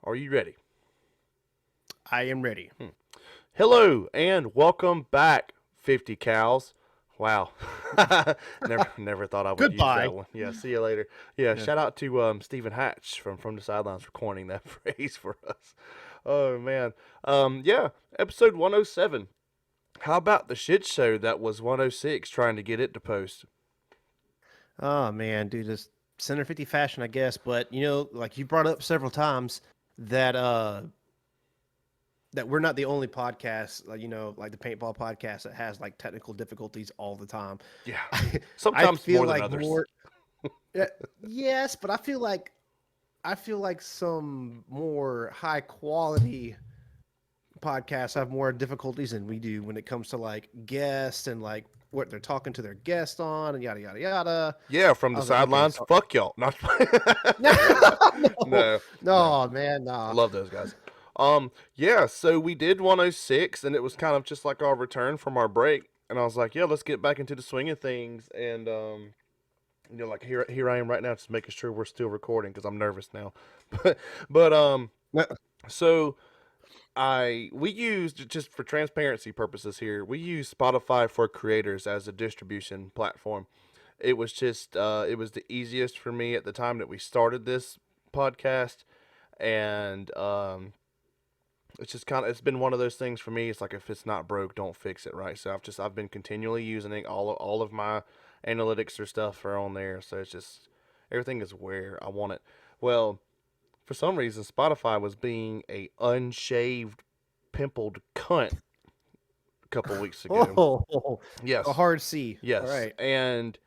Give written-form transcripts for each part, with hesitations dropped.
Are you ready? I am ready. Hello and welcome back, 50 cows. Wow. never thought I would use Goodbye. that one. Yeah, see you later. Yeah, Yeah. shout out to Stephen Hatch from the sidelines for coining that phrase for us. Oh man. Yeah, episode 107. How about the shit show that was 106 trying to get it to post? Oh man, dude, this center 50 fashion, I guess. But like you brought up several times that that we're not the only podcast, like the paintball podcast that has like technical difficulties all the time. Yeah. I, I Sometimes feel more than like others. more. Yeah, yes, but I feel like some more high quality podcasts have more difficulties than we do when it comes to like guests and like what they're talking to their guest on and yada yada yada. Yeah, from I the was like, okay, sidelines, so fuck y'all. Not no, no, no. no, man, I nah. love those guys. Yeah, so we did 106, and it was kind of just like our return from our break. And I was like, yeah, let's get back into the swing of things. And like here I am right now, just making sure we're still recording because I'm nervous now. but but No. so we used, just for transparency purposes here, we use Spotify for creators as a distribution platform. It was just it was the easiest for me at the time that we started this podcast, and it's just kind of, it's been one of those things for me. It's like, if it's not broke, don't fix it, right? So I've been continually using it. All of my analytics or stuff are on there, so it's just everything is where I want it. Well, for some reason, Spotify was being a unshaved, pimpled cunt a couple weeks ago. Oh, a Yes, hard C. All yes, right. and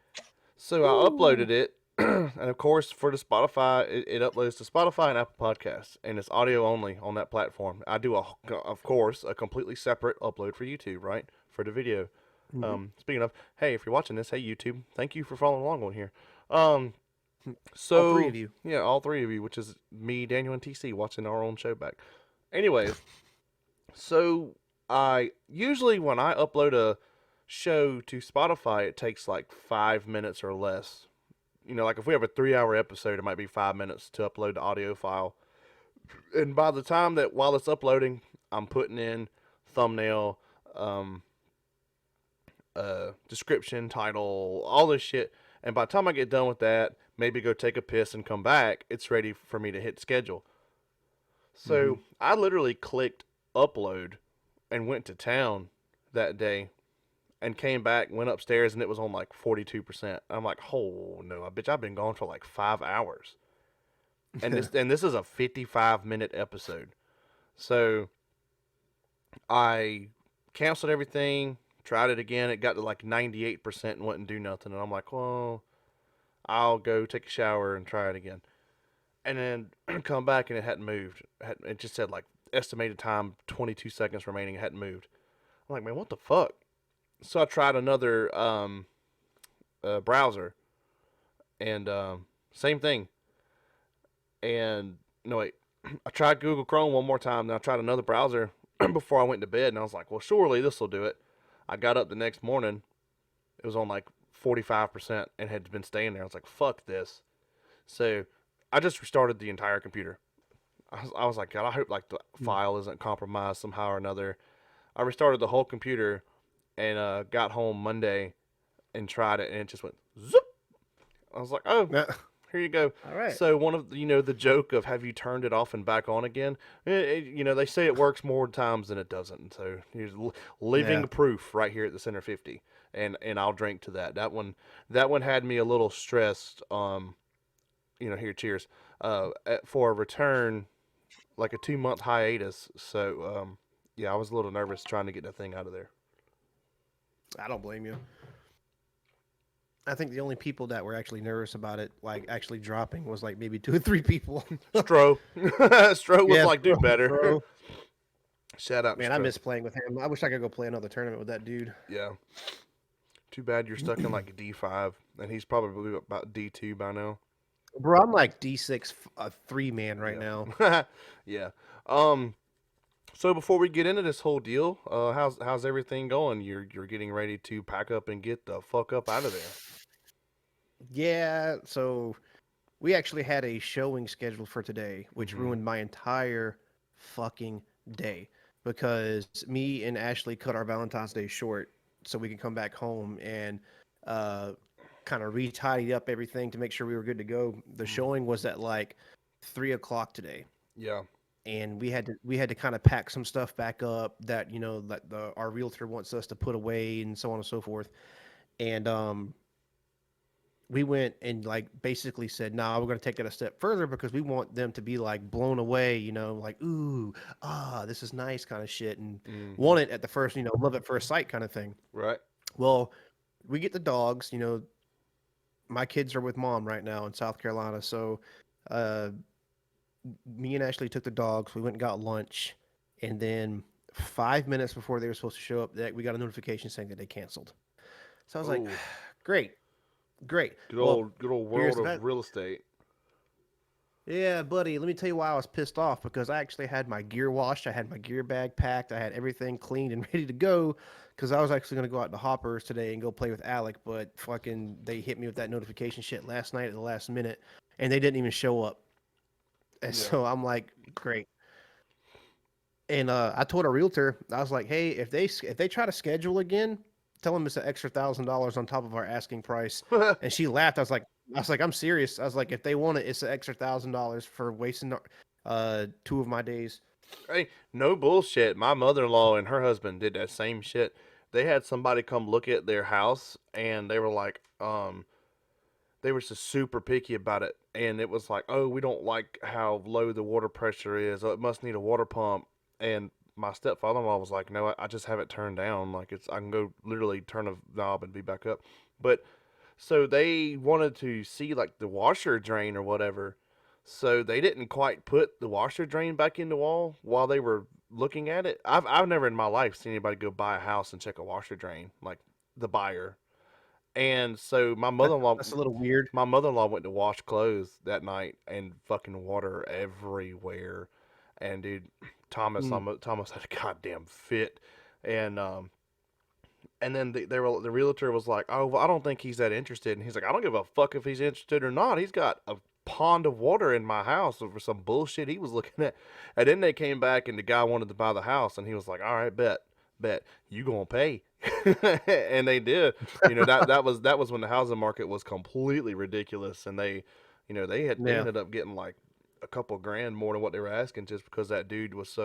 so I Ooh. uploaded it, and of course, for the Spotify, it uploads to Spotify and Apple Podcasts, and it's audio only on that platform. I do, of course, a completely separate upload for YouTube, right, for the video. Mhm. Speaking of, hey, if you're watching this, hey YouTube, thank you for following along on here. Um, All three so of you. yeah, all three of you, which is me, Daniel, and TC, watching our own show back. Anyways, so I usually, when I upload a show to Spotify, it takes like 5 minutes or less. Like if we have a 3 hour episode, it might be 5 minutes to upload the audio file. And by the time that, while it's uploading, I'm putting in thumbnail, um, description, title, all this shit. And by the time I get done with that, maybe go take a piss and come back, it's ready for me to hit schedule. Hmm. So I literally clicked upload and went to town that day and came back, went upstairs, and it was on like 42%. I'm like, oh no, bitch, I've been gone for like 5 hours. And this is a 55-minute episode. So I canceled everything, tried it again. It got to like 98% and wouldn't do nothing. And I'm like, well, I'll go take a shower and try it again. And then come back and it hadn't moved. It just said like estimated time 22 seconds remaining. It hadn't moved. I'm like, man, what the fuck? So I tried another browser, and same thing. And no, wait, I tried Google Chrome one more time. Then I tried another browser before I went to bed, and I was like, well, surely this will do it. I got up the next morning. It was on like 45% and had been staying there. I was like, fuck this. So I just restarted the entire computer. I was like, God, I hope like the file isn't compromised somehow or another. I restarted the whole computer and got home Monday and tried it, and it just went zoop. I was like, oh, here you go. All right. So one of the joke of, have you turned it off and back on again? They say it works more times than it doesn't. So here's living Yeah. proof right here at the Center 50, and I'll drink to that. That one had me a little stressed. Here, cheers. For a return, like a 2 month hiatus. So yeah, I was a little nervous trying to get that thing out of there. I don't blame you. I think the only people that were actually nervous about it, like actually dropping, was like maybe two or three people. Stro, Stro was Yeah, like, do better. bro. Shout out to Man, I Stro. miss playing with him. I wish I could go play another tournament with that dude. Yeah. Too bad you're stuck in like D5, and he's probably about D2 by now. Bro, I'm like D6, a three man right now. Yeah. Yeah. Um. So before we get into this whole deal, how's everything going? You're getting ready to pack up and get the fuck up out of there. Yeah, so we actually had a showing scheduled for today, which Mm-hmm. ruined my entire fucking day because me and Ashley cut our Valentine's Day short so we could come back home and uh, kind of retidy up everything to make sure we were good to go. The Mm-hmm. showing was at like 3 o'clock today, Yeah. and we had to kind of pack some stuff back up that that our realtor wants us to put away and so on and so forth. And we went and like basically said, "Nah, we're going to take it a step further because we want them to be like blown away, like ooh, this is nice kind of shit, and Mm-hmm. want it at the first, love at first sight kind of thing." Right. Well, we get the dogs. My kids are with mom right now in South Carolina, so uh, me and Ashley took the dogs. We went and got lunch, and then 5 minutes before they were supposed to show up, that we got a notification saying that they canceled. So I was like, Oh, great, great. Well, good old here's world the best. of real estate. Yeah, buddy, let me tell you why I was pissed off because I actually had my gear washed, I had my gear bag packed, I had everything cleaned and ready to go because I was actually going to go out to Hoppers today and go play with Alec, but fucking they hit me with that notification shit last night at the last minute and they didn't even show up. And Yeah. so I'm like, great. And I told a realtor, I was like, hey, if they try to schedule again, tell them it's an extra $1,000 on top of our asking price. And she laughed. I was like, I'm serious. I was like, if they want it, it's an extra $1,000 for wasting 2 of my days. Hey, no bullshit. My mother-in-law and her husband did that same shit. They had somebody come look at their house, and they were like, they were just super picky about it, and it was like, oh, we don't like how low the water pressure is. Oh, it must need a water pump. And my stepfather-in-law was like, no, I just have it turned down. Like I can go literally turn a knob and be back up. But so they wanted to see like the washer drain or whatever. So they didn't quite put the washer drain back in the wall while they were looking at it. I've never in my life seen anybody go buy a house and check a washer drain, like the buyer. And so That's a little weird. my mother in law went to wash clothes that night and fucking water everywhere. And dude, Mm. Thomas had a goddamn fit. And and then the realtor was like, "Oh, well, I don't think he's that interested." And he's like, "I don't give a fuck if he's interested or not. He's got a pond of water in my house over some bullshit he was looking at." And then they came back, and the guy wanted to buy the house, and he was like, "All right, bet you gonna pay." And they did. That was when the housing market was completely ridiculous, and they Yeah. ended up getting like a couple grand more than what they were asking just because that dude was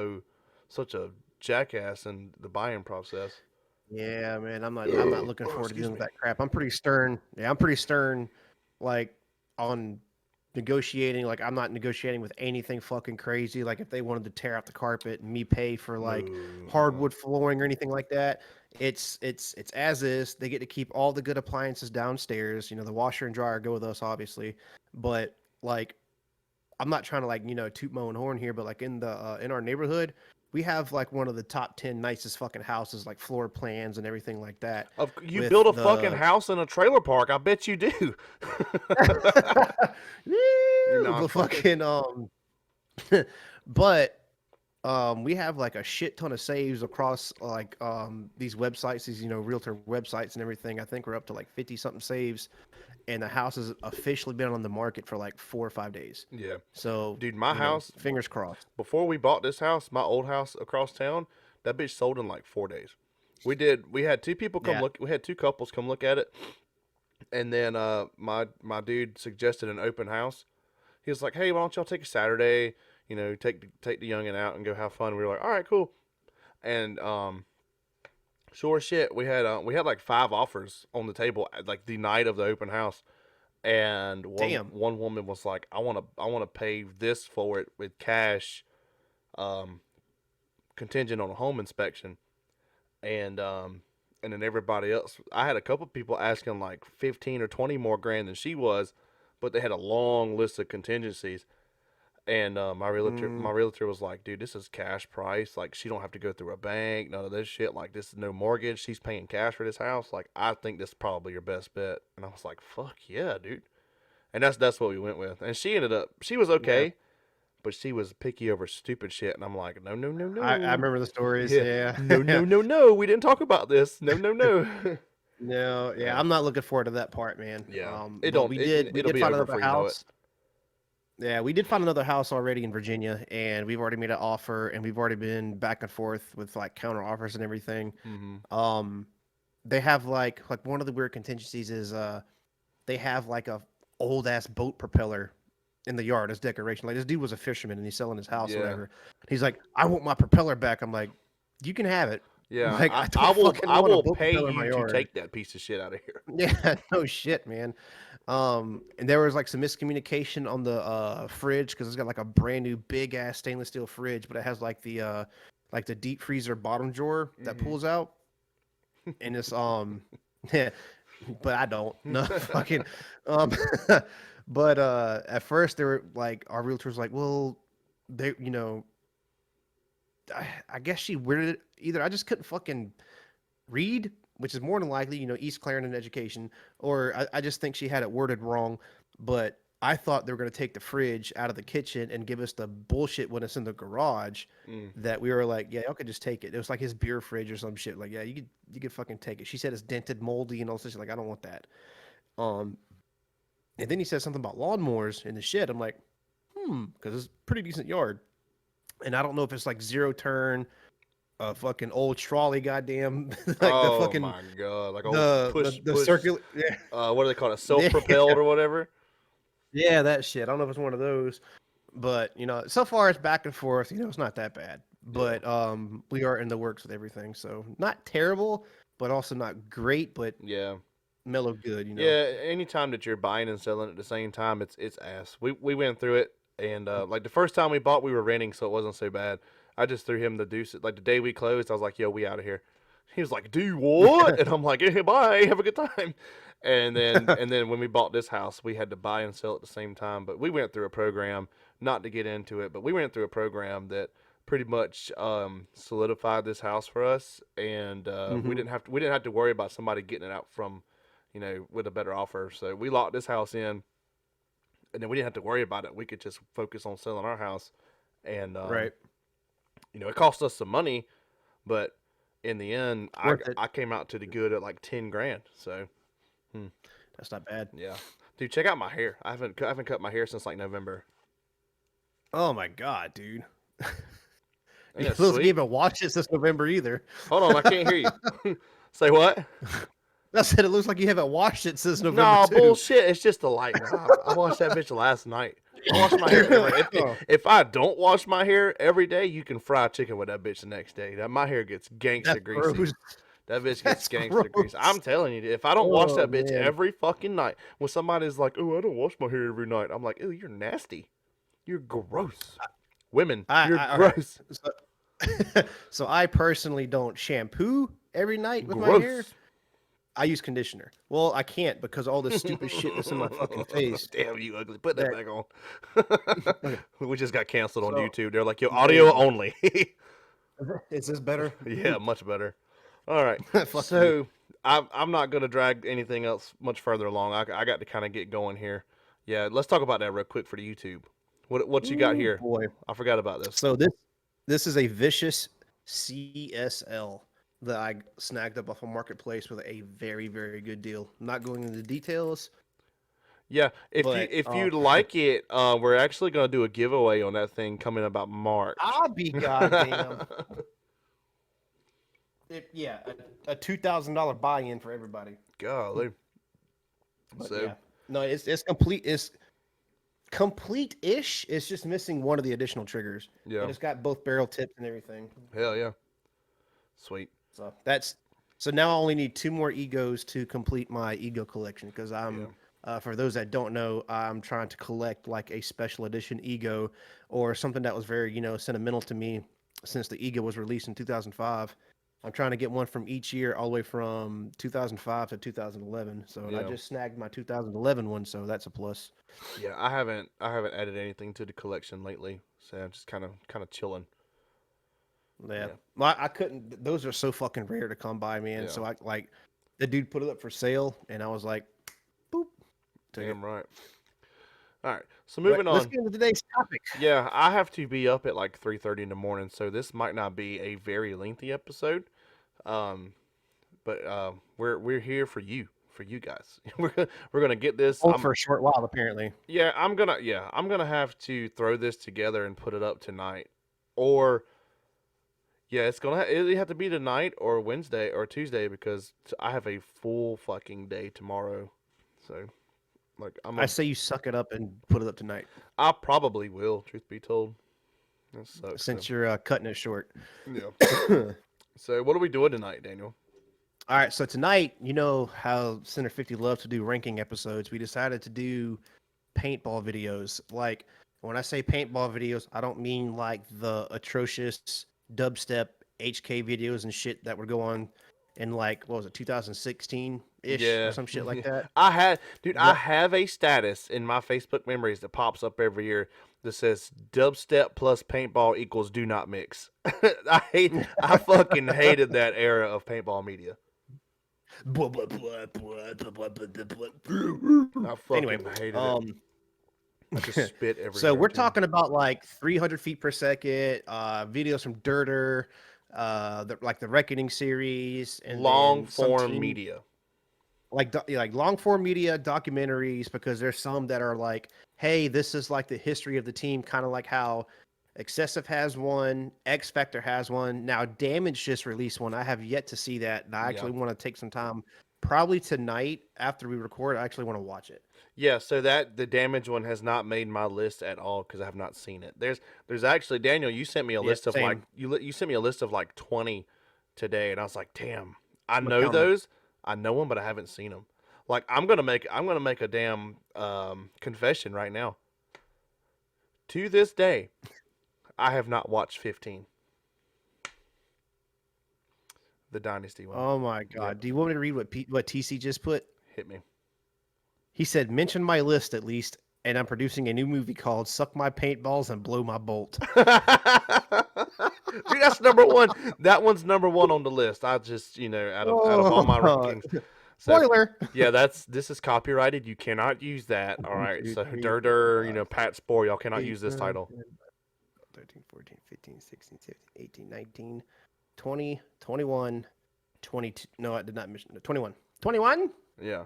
such a jackass in the buying process. Yeah, man. I'm not looking Oh, forward to excuse dealing with me. that crap. I'm pretty stern. Yeah, I'm pretty stern, like on negotiating. Like I'm not negotiating with anything fucking crazy. Like if they wanted to tear out the carpet and me pay for like No. hardwood flooring or anything like that, it's as is. They get to keep all the good appliances downstairs. The washer and dryer go with us, obviously. But like I'm not trying to like toot my own horn here, but like in our neighborhood, we have like one of the top 10 nicest fucking houses, like floor plans and everything like that. You With build a fucking the house in a trailer park. I bet you do. No, I'm the fucking. fucking but we have like a shit ton of saves across like these websites, these realtor websites and everything. I think we're up to like 50 something saves, and the house has officially been on the market for like 4 or 5 days. Yeah, So dude, my house fingers crossed. before we bought this house, my old house across town, that bitch sold in like 4 days. We had two people come Yeah. look. We had two couples come look at it, and then my dude suggested an open house. He was like, "Hey, why don't y'all take a Saturday? Take the youngin out and go have fun." We were like, "All right, cool." And sure as shit, we had like five offers on the table like the night of the open house, and Damn. one woman was like, I want to pay this for it with cash, um, contingent on a home inspection." And then everybody else, I had a couple people asking like 15 or 20 more grand than she was, but they had a long list of contingencies. And my Mm, realtor was like, "Dude, this is cash price. Like, she don't have to go through a bank, none of this shit. Like, this is no mortgage. She's paying cash for this house. Like, I think this is probably your best bet." And I was like, "Fuck yeah, dude." And that's what we went with. And she was yeah. okay, but she was picky over stupid shit. And I'm like, "No, no, no, I no, remember the stories. yeah, Yeah. no, no, no, no. We didn't talk about this. No, no, no." No, yeah, Yeah, I'm not looking forward to that part, man. yeah. But we did we It'll did be find over another before you know it. house. Yeah, we did find another house already in Virginia, and we've already made an offer, and we've already been back and forth with like counter offers and everything. Mm-hmm. Um, they have like one of the weird contingencies is they have like a old ass boat propeller in the yard as decoration. Like this dude was a fisherman and he's selling his house, Yeah. whatever. He's like, I want my propeller back. I'm like, you can have it. Yeah. Like I don't fucking I want a will boat pay propeller in my you to yard. take that piece of shit out of here. Yeah, no shit, man. And there was like some miscommunication on the fridge because it's got like a brand new big ass stainless steel fridge, but it has like the deep freezer bottom drawer that Mm-hmm. pulls out, and it's yeah, but I don't. No fucking um but at first they were like our realtor was like, well, they I guess she weirded it. Either I just couldn't fucking read, which is more than likely, East Clarendon education, or I just think she had it worded wrong. But I thought they were going to take the fridge out of the kitchen and give us the bullshit when it's in the garage. Mm. That we were like, yeah, y'all could just take it. It was like his beer fridge or some shit. Like, yeah, you could fucking take it. She said it's dented, moldy, and all this. Like, I don't want that. Um, and then he said something about lawnmowers in the shed. I'm like, because it's a pretty decent yard, and I don't know if it's like zero turn, a fucking old trolley, goddamn, like the Oh fucking my god! Like old the push. circular, yeah, What do they call it? Self yeah, propelled or whatever. yeah, that shit. I don't know if it's one of those, but so far it's back and forth. It's not that bad, Yeah. but we are in the works with everything, so not terrible, but also not great, but Yeah. mellow good. Yeah. Anytime that you're buying and selling at the same time, it's ass. We went through it, and like the first time we bought, we were renting, so it wasn't so bad. I just threw him the deuce. Like the day we closed, I was like, "Yo, we out of here." He was like, "Do what?" And I'm like, "Hey, bye. Have a good time." And then when we bought this house, we had to buy and sell at the same time. But we went through a program, not to get into it, but we went through a program that pretty much solidified this house for us, and Hmm. we didn't have to worry about somebody getting it out from, with a better offer. So we locked this house in, and then we didn't have to worry about it. We could just focus on selling our house, and Right, it cost us some money, but in the end, it's worth it. I came out to the good at like 10 grand. So hmm, That's not bad. yeah, dude, check out my hair. I haven't cut my hair since like November. Oh my god, dude. Ain't You that supposed to sweet? even watch it since November either. Hold on, I can't hear you. Say what? I said it looks like you haven't washed it since November No too. bullshit. It's just the light, man. I washed that bitch last night. I wash my hair every. Oh, If I don't wash my hair every day, you can fry chicken with that bitch the next day. That my hair gets that's gangsta greasy. gross. That bitch gets That's gangster grease. I'm gross. telling you, if I don't wash Oh that bitch man. every fucking night, when somebody's like, "Oh, I don't wash my hair every night," I'm like, "Oh, you're nasty. You're gross. Women, you're All right. gross. So I personally don't shampoo every night with my hair. Gross." I use conditioner. Well, I can't because all this stupid shit that's in my fucking face. Damn you, ugly. Put that That back on. okay. We just got canceled on So YouTube. They're like, "Yo, there you audio go. only." Is this better? Yeah, much better. All right. Fuck you. So I'm not going to drag anything else much further along. I got to kind of get going here. Yeah, let's talk about that real quick for the YouTube. What you got Ooh here? boy. I forgot about this. So this is a vicious CSL that I snagged up off a marketplace with a very very good deal. I'm not going into details, Yeah, but if you'd like it, we're actually going to do a giveaway on that thing coming about March. I'll be goddamn. Yeah, a $2,000 buy-in for everybody. Golly. But So yeah, no, it's complete. It's complete-ish. It's just missing one of the additional triggers, yeah, and it's got both barrel tips and everything. hell yeah, sweet. So so now I only need two more egos to complete my ego collection because Yeah, for those that don't know, I'm trying to collect like a special edition ego or something that was very sentimental to me since the ego was released in 2005. I'm trying to get one from each year all the way from 2005 to 2011. So and I yeah, just snagged my 2011 one, so that's a plus. yeah. I haven't added anything to the collection lately, so I'm just kind of chilling. Yeah, Yeah, well, I couldn't. Those are so fucking rare to come by, man. yeah. So I like the dude put it up for sale, and I was like, boop, took it. Damn right. All right. So But moving let's on. get into today's topic. Yeah, I have to be up at like 3:30 in the morning, so this might not be a very lengthy episode. Um, but we're here for you, for you guys. We're gonna get this. Hold for a short while, apparently. I'm gonna have to throw this together and put it up tonight, or yeah, it'll have to be tonight or Wednesday or Tuesday because I have a full fucking day tomorrow. So like I say you suck it up and put it up tonight, I probably will. Truth be told, that sucks. since you're cutting it short. Yeah. So what are we doing tonight, Daniel? All right, so tonight, you know how Center 50 loves to do ranking episodes. We decided to do paintball videos. Like, when I say paintball videos, I don't mean like the atrocious dubstep HK videos and shit that would go on in like, what was it, 2016 ish or Yeah, some shit like that. I But have a status in my Facebook memories that pops up every year that says dubstep plus paintball equals do not mix. I fucking hated that era of paintball media. I anyway, fucking hated it. I just spit so everywhere we're too. talking about like 300 feet per second, videos from Dirter, like the Reckoning series, and Long then some form team media. like long form media documentaries, because there's some that are like, hey, this is like the history of the team, kind of like how Excessive has one, X Factor has one. Now Damage just released one. I have yet to see that, and I Yeah. actually want to take some time, probably tonight after we record. I actually want to watch it. Yeah, so that the damage one has not made my list at all because I have not seen it. There's actually Daniel, you sent me a Yeah, list of like same. you sent me a list of like 20 today, and I was like, damn, I I'm gonna know count them. those, I know them, but I haven't seen them. Like I'm gonna make a damn confession right now. To this day, I have not watched 15, the Dynasty one. Oh my Yep, god! Do you want me to read what TC just put? hit me. He said, "Mention my list at least, and I'm producing a new movie called Suck My Paintballs and Blow My Bolt." Dude, that's number one. That one's number one on the list. I just, out of all my Oh, rankings. So, spoiler. yeah, this is copyrighted. You cannot use that. All One, right. two, So, three, four, Durder, five, Pat Spore, y'all cannot eight, use this 9, title. 10, 13, 14, 15, 16, 17, 18, 19, 20, 21, 22. No, I did not mention 21. 21? Yeah.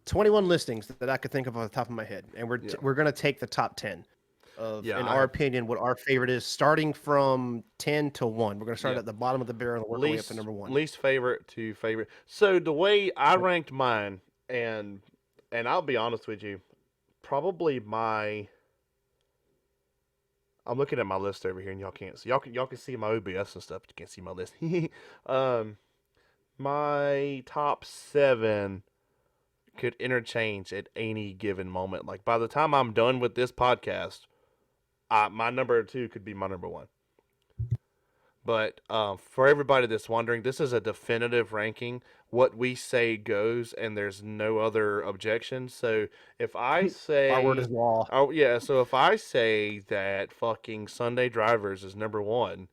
21 listings that I could think of off the top of my head. And Yeah. we're going to take the top 10 of, Yeah. in our opinion, what our favorite is, starting from 10 to 1. We're going to start Yeah. at the bottom of the barrel and work our way up to number 1. Least favorite to favorite. So, the way I ranked mine, and I'll be honest with you, probably I'm looking at my list over here, and y'all can't see. Y'all can see my OBS and stuff. But you can't see my list. My top 7 could interchange at any given moment. Like by the time I'm done with this podcast, my number 2 could be my number 1. But for everybody that's wondering, this is a definitive ranking. What we say goes, and there's no other objection. So if I Our word say, is law. oh yeah, so if I say that fucking Sunday Drivers is number 1,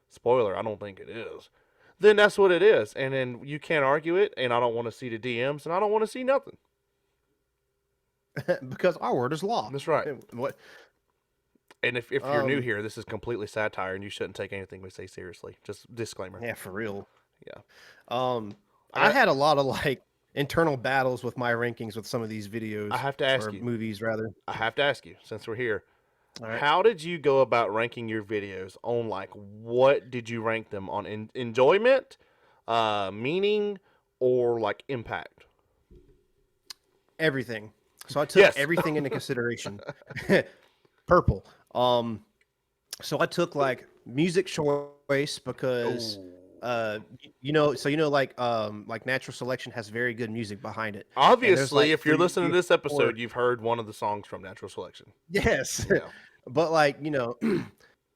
spoiler, I don't think it is. Then that's what it is, and then you can't argue it. And I don't want to see the DMs, and I don't want to see nothing. Because our word is law. That's right. What? And if you're new here, this is completely satire, and you shouldn't take anything we say seriously. Just disclaimer. Yeah, for real. Yeah. I had a lot of like internal battles with my rankings with some of these videos. I have to ask or you. movies rather. I have to ask you, since we're here, All right. how did you go about ranking your videos on like what did you rank them on? Enjoyment, meaning, or like impact? Everything. So I took Yes. everything into consideration. Purple. So I took like music choice because like natural selection has very good music behind it. And there's Obviously, like if you're listening to this 4 episode, you've heard one of the songs from Natural Selection. yes. Yeah. But like,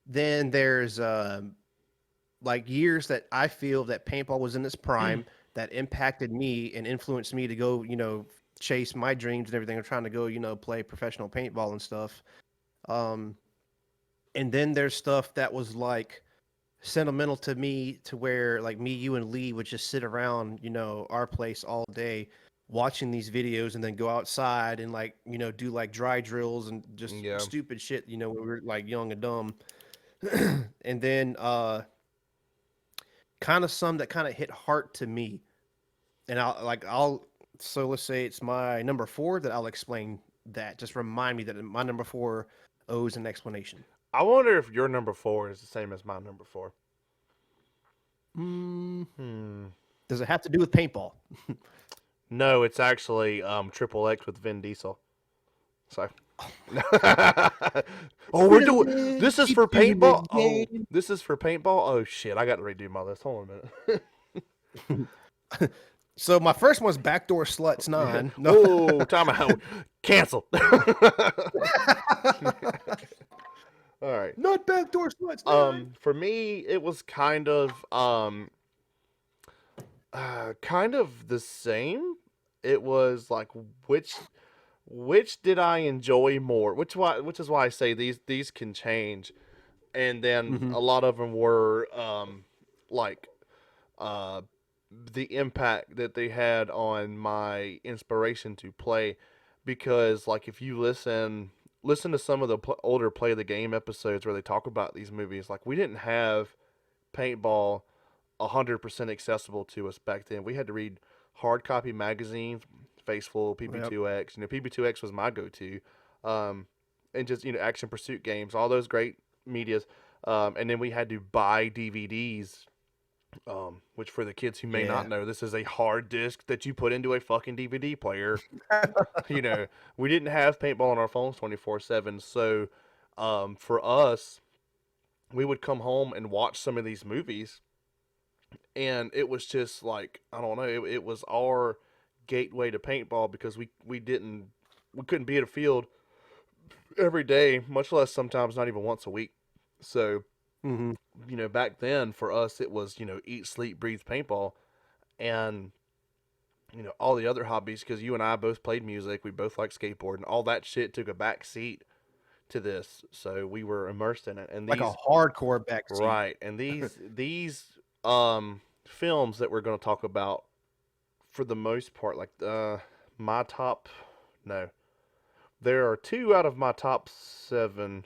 then there's like years that I feel that paintball was in its prime that impacted me and influenced me to go, chase my dreams and everything. I'm trying to go, play professional paintball and stuff. And then there's stuff that was like sentimental to me, to where like me, you, and Lee would just sit around, our place all day watching these videos, and then go outside and like, do like dry drills and just Yeah. stupid shit, when we were like young and dumb. And then kind of some that kind of hit heart to me. And I'll So let's say it's my number 4 that I'll explain that. Just remind me that my number 4 owes an explanation. I wonder if your number 4 is the same as my number 4. Mm, Hmm. does it have to do with paintball? No, it's actually Triple X with Vin Diesel. So. Oh, we're doing. This is for Keep doing it paintball. Oh, again. this is for paintball. Oh shit! I got to redo my list. Hold on a So my first one's Backdoor Sluts minute. 9. No. Whoa, time out. Cancel. All right. Not Backdoor Sluts 9. For me, it was kind of the same. It was like which did I enjoy more? Which is why I say these can change, and then Mm-hmm. a lot of them were like uh the impact that they had on my inspiration to play, because like if you listen to some of the older Play the Game episodes where they talk about these movies, like we didn't have paintball 100% accessible to us back then. We had to read hard copy magazines, Faceful, Yep. PP2X. PP2X was my go-to, and just action pursuit games, all those great medias. And then we had to buy DVDs, which for the kids who may not Yeah. know, this is a hard disk that you put into a fucking DVD player. We didn't have paintball on our phones 24/7, so for us, we would come home and watch some of these movies, and it was just like I don't know, it was our gateway to paintball because we couldn't be at a field every day, much less sometimes not even once a week. So Mm-hmm. back then for us it was eat, sleep, breathe paintball, and all the other hobbies, because you and I both played music, we both like skateboarding, all that shit took a back seat to this, so we were immersed in it. And Like a these hardcore backseat. right, and these films that we're going to talk about, for the most part, like my top, no, there are two out of my top 7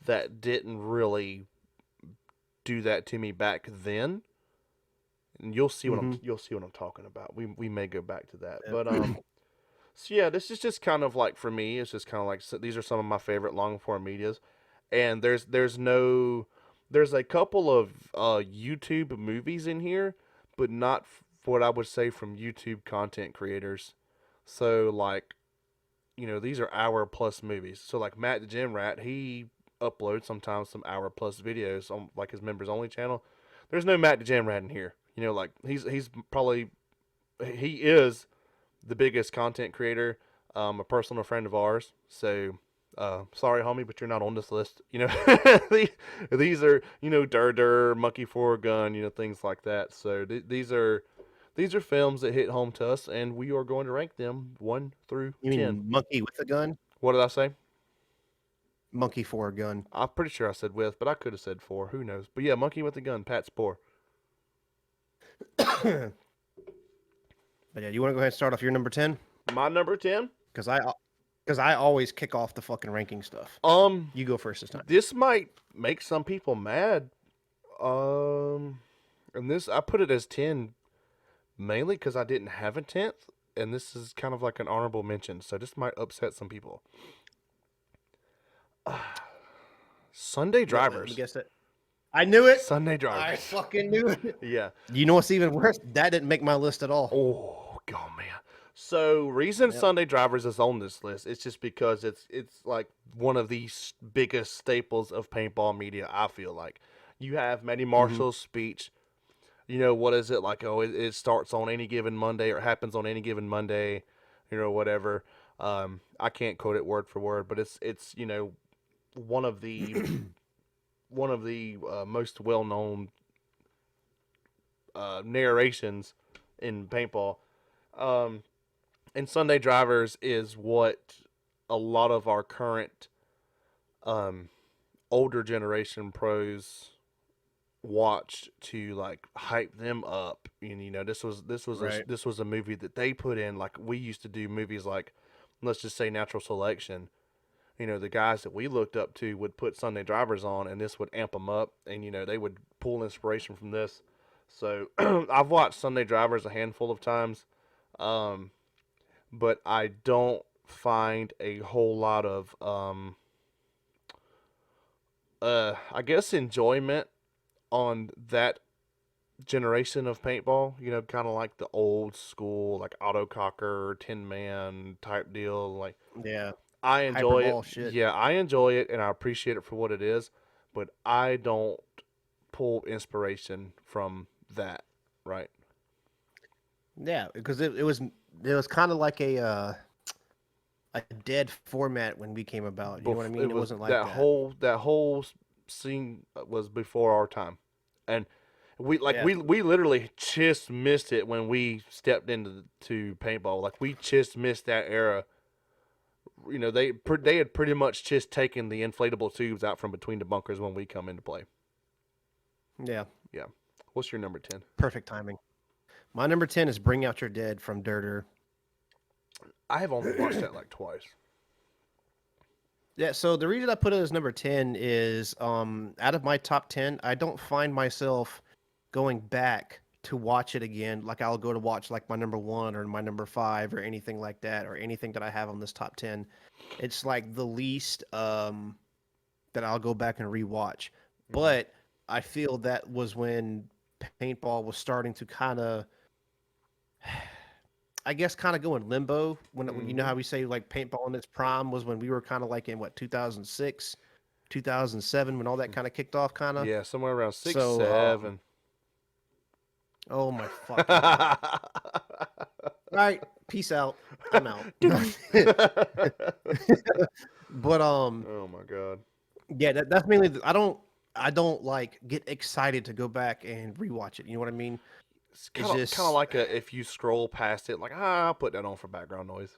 that didn't really do that to me back then. And Mm-hmm. you'll see what I'm talking about. We may go back to that, Yep. but so yeah, this is just kind of like, for me, it's just kind of like, so these are some of my favorite long form medias, and there's a couple of YouTube movies in here, but not what I would say from YouTube content creators. So like, these are hour plus movies. So like Matt the Gym Rat, he uploads sometimes some hour plus videos on like his members only channel. There's no Matt the Gym Rat in here. Like he's probably, he is the biggest content creator, a personal friend of ours. So, sorry, homie, but you're not on this list. These are Dur Dur, Monkey for a Gun, things like that. So these are films that hit home to us, and we are going to rank them 1 through You 10. mean monkey with a gun? What did I say? Monkey for a gun. I'm pretty sure I said with, but I could have said 4. Who knows? But yeah, Monkey with a Gun, Pat Spore. But yeah, you want to go ahead and start off your number 10? My number 10. Because I always kick off the fucking ranking stuff. Um, You go first this time. this might make some people mad. And this, I put it as 10 mainly because I didn't have a 10th, and this is kind of like an honorable mention, so this might upset some people. Sunday Let me Drivers. guess it. I knew it. Sunday I Drivers. fucking knew it. Yeah. You know what's even worse? That didn't make my list at all. Oh, God, man. So, reason Yep. Sunday Drivers is on this list, it's just because it's like one of the biggest staples of paintball media, I feel like. You have Matty Mm-hmm. Marshall's speech. What is it like? Oh, it starts on any given Monday, or happens on any given Monday, whatever. I can't quote it word for word, but it's one of the most well known narrations in paintball. Um, and Sunday Drivers is what a lot of our current um, older generation pros watched to like hype them up. And Right. this was a movie that they put in. Like we used to do movies like, let's just say, Natural Selection. The guys that we looked up to would put Sunday Drivers on, and this would amp them up, and they would pull inspiration from this. So I've watched Sunday Drivers a handful of times. Um, but I don't find a whole lot of I guess enjoyment on that generation of paintball. You know, kind of like the old school, like autococker, Tin Man type deal. Like Yeah, I enjoy it. hyperball shit. Yeah, I enjoy it and I appreciate it for what it is. But I don't pull inspiration from that. Right. Yeah, because it was kind of like a dead format when we came about. You know what I It mean? It was wasn't like that. that whole scene was before our time, and Yeah, we literally just missed it when we stepped into to paintball. Like we just missed that era. You know, they had pretty much just taken the inflatable tubes out from between the bunkers when we come into play. yeah, Yeah. What's your number 10? perfect timing. My number 10 is Bring Out Your Dead from Dirter. I have only watched that like twice. Yeah, so the reason I put it as number 10 is out of my top 10, I don't find myself going back to watch it again. Like I'll go to watch like my number 1 or my number 5 or anything like that or anything that I have on this top 10. It's like the least that I'll go back and rewatch. Hmm. But I feel that was when paintball was starting to kind of I guess kind of go in limbo when you know Hmm. how we say like paintball in its prime was when we were kind of like in what 2006, 2007 when all that kind of kicked off kind of. Yeah, somewhere around six, So seven. oh my fucking god. All right, peace out. I'm out. But Oh my god. yeah, that's mainly I don't like get excited to go back and rewatch it. You know what I mean? It's It's kind of just like a if you scroll past it, like I'll put that on for background noise.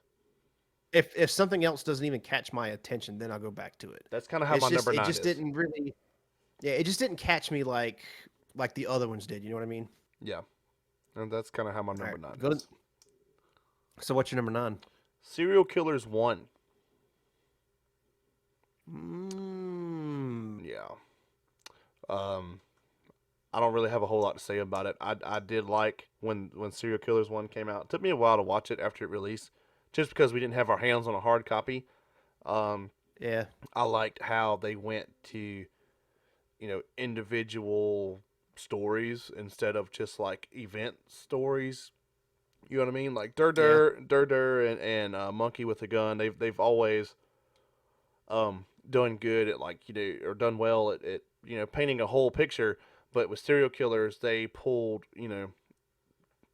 if something else doesn't even catch my attention, then I'll go back to it. That's kind of how It's my just number it nine just is. didn't really yeah, it just didn't catch me like the other ones did. You know what I mean? Yeah, and that's kind of how my All number right, nine go. is. So what's your number 9? Serial Killers one. Mm, Yeah. Um, I don't really have a whole lot to say about it. I did like when Serial Killers one came out. It took me a while to watch it after it released, just because we didn't have our hands on a hard copy. Um, yeah, I liked how they went to individual stories instead of just like event stories. You know what I mean? Like yeah, Dur and Monkey with a Gun. They've always done good at like or done well at painting a whole picture. But with serial killers, they pulled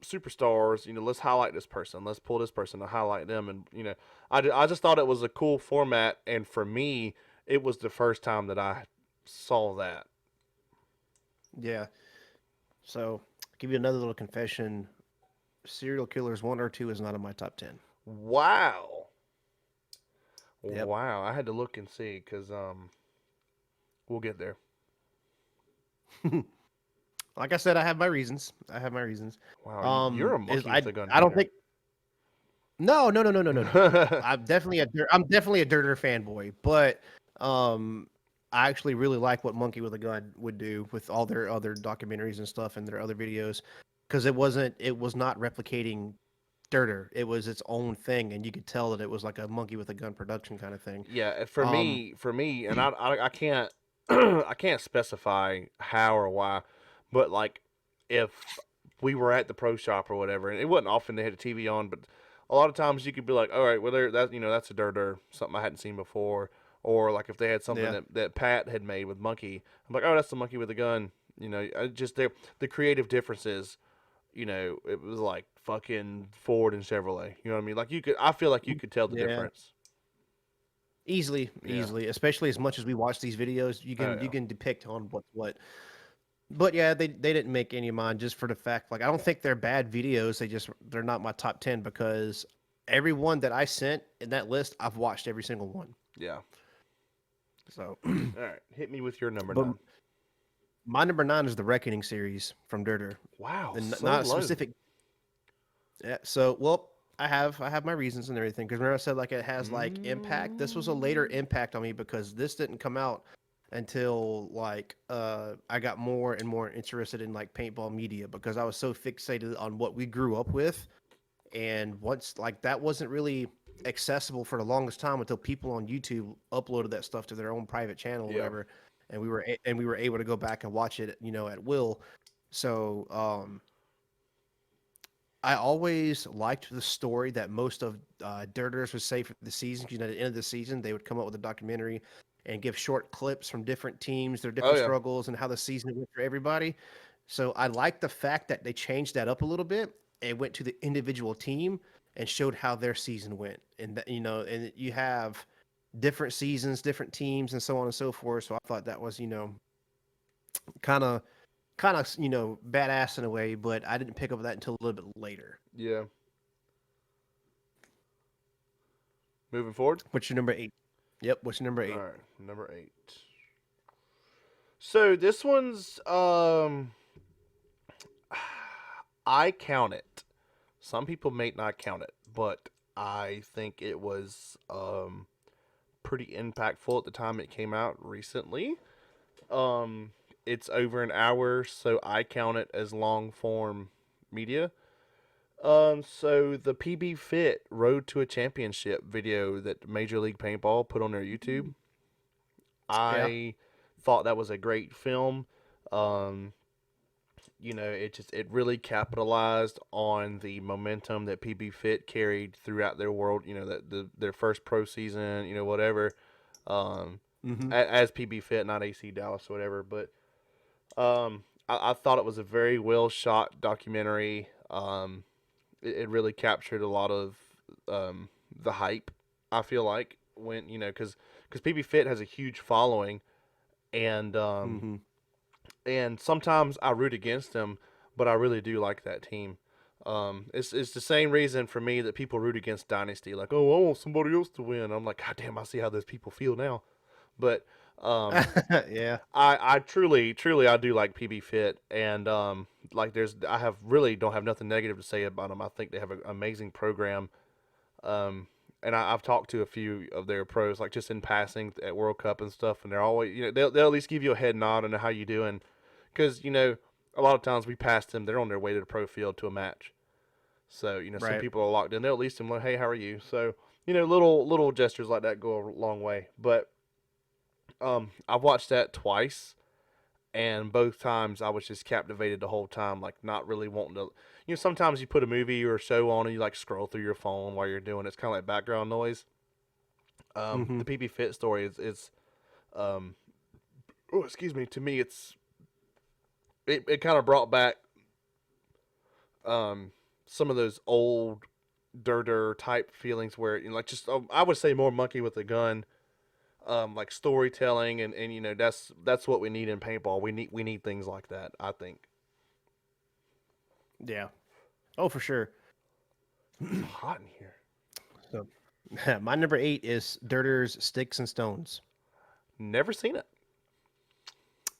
superstars. Let's highlight this person. Let's pull this person to highlight them. And I just thought it was a cool format. And for me, it was the first time that I saw that. yeah. So give you another little confession. Serial Killers 1 or 2 is not in my top 10. Wow. Yep. Wow, I had to look and see because we'll get there. Like I said, I have my reasons. I have my reasons. Wow, you're a Is monkey with a gun I don't hater. think no, no, no, no, no, no, no. I'm definitely a Dirter fanboy, but um, I actually really like what Monkey with a Gun would do with all their other documentaries and stuff and their other videos, because it was not replicating Dirter. It was its own thing, and you could tell that it was like a Monkey with a Gun production kind of thing. Yeah, Um, for me, and I can't I can't specify how or why, but like if we were at the pro shop or whatever, and it wasn't often they had a TV on, but a lot of times you could be like, all right, well there that that's a Dur something I hadn't seen before, or like if they had something yeah, that Pat had made with Monkey, I'm like, oh, that's the Monkey with a Gun. Just the creative differences. It was like fucking Ford and Chevrolet. You know what I mean? Like I feel like you could tell the yeah. difference. Easily, Yeah. easily, especially as much as we watch these videos, you Oh can you yeah. can depict on what's what. But yeah, they didn't make any of mine just for the fact like I don't think they're bad videos. They're not my top 10 because every one that I sent in that list, I've watched every single one. Yeah. So, All right. Hit me with your number but 9. my number 9 is the Reckoning series from Dirter, Wow, and so not a low. specific. Yeah, so well, I have my reasons and everything because remember I said like it has like impact. This was a later Mm. impact on me because this didn't come out until like I got more and more interested in like paintball media because I was so fixated on what we grew up with And once like that wasn't really accessible for the longest time until people on YouTube uploaded that stuff to their own private channel or Yeah. whatever, and we were able to go back and watch it, at will. So I always liked the story that most of Dirters would say for the season. At the end of the season, they would come up with a documentary and give short clips from different teams, their Oh different yeah. struggles, and how the season went for everybody. So I like the fact that they changed that up a little bit and went to the individual team and showed how their season went. And that, and you have different seasons, different teams, and so on and so forth. So I thought that was, kind of badass in a way, but I didn't pick up that until a little bit later. Yeah. Moving forward. What's your number 8? Yep, what's your number All 8? right, number 8. So this one's I count it. Some people may not count it, but I think it was pretty impactful at the time it came out recently. Um it's over an hour, so I count it as long form media. So the PB Fit Road to a Championship video that Major League Paintball put on their YouTube, Yeah. I thought that was a great film. Um, it really capitalized on the momentum that PB Fit carried throughout their world. Their first pro season, whatever. Um, Mm-hmm. as PB Fit, not AC Dallas or whatever. But I thought it was a very well shot documentary. It really captured a lot of the hype. I feel like when because PB Fit has a huge following, and Mm-hmm. and sometimes I root against them, but I really do like that team. It's the same reason for me that people root against Dynasty. Like, oh, I want somebody else to win. I'm like, God damn, I see how those people feel now. But Yeah. I truly I do like PB Fit, and like I have really don't have nothing negative to say about them. I think they have an amazing program. Um, and I've talked to a few of their pros, like just in passing at World Cup and stuff, and they're always, they'll at least give you a head nod on how you doing, because a lot of times we pass them, they're on their way to the pro field to a match, so some Right. people are locked in. They'll at least them like, hey, how are you? So little gestures like that go a long way. But I've watched that twice, and both times I was just captivated the whole time, like not really wanting to. Sometimes you put a movie or a show on and you like scroll through your phone while you're doing it. It's kind of like background noise. Mm-hmm. The PB Fit story is oh, excuse me. To me, it kind of brought back some of those old dirter type feelings where like just I would say more monkey with a gun. Like storytelling, and that's what we need in paintball. We need things like that, I think. Yeah. Oh, for sure. It's hot in here. So, my number 8 is Dirters, Sticks, and Stones. Never seen it.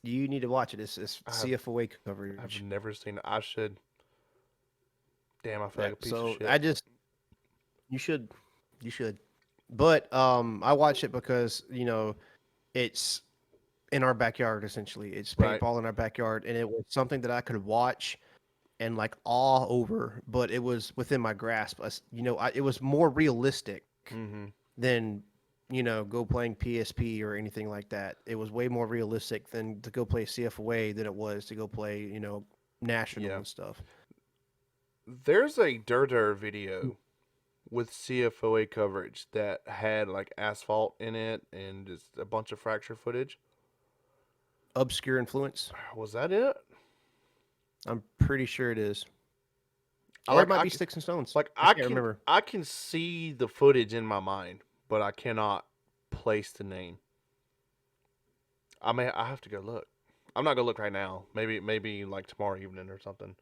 You need to watch it. It's I have CFOA I've coverage. never seen it. I should. Damn, I feel Yeah. like a piece of So shit. you should, But I watch it because it's in our backyard essentially. It's Right. paintball in our backyard, and it was something that I could watch and like awe over, but it was within my grasp. It was more realistic Mm-hmm. than go playing PSP or anything like that. It was way more realistic than to go play CFOA than it was to go play national Yeah. and stuff. There's a Dirter video with CFOA coverage that had like asphalt in it and just a bunch of fracture footage. Obscure influence. Was that it? I'm pretty sure it is, I or it like might I be can, Sticks and Stones. like I can't remember. I can see the footage in my mind, but I cannot place the name. I have to go look. I'm not gonna look right now. Maybe like tomorrow evening or something.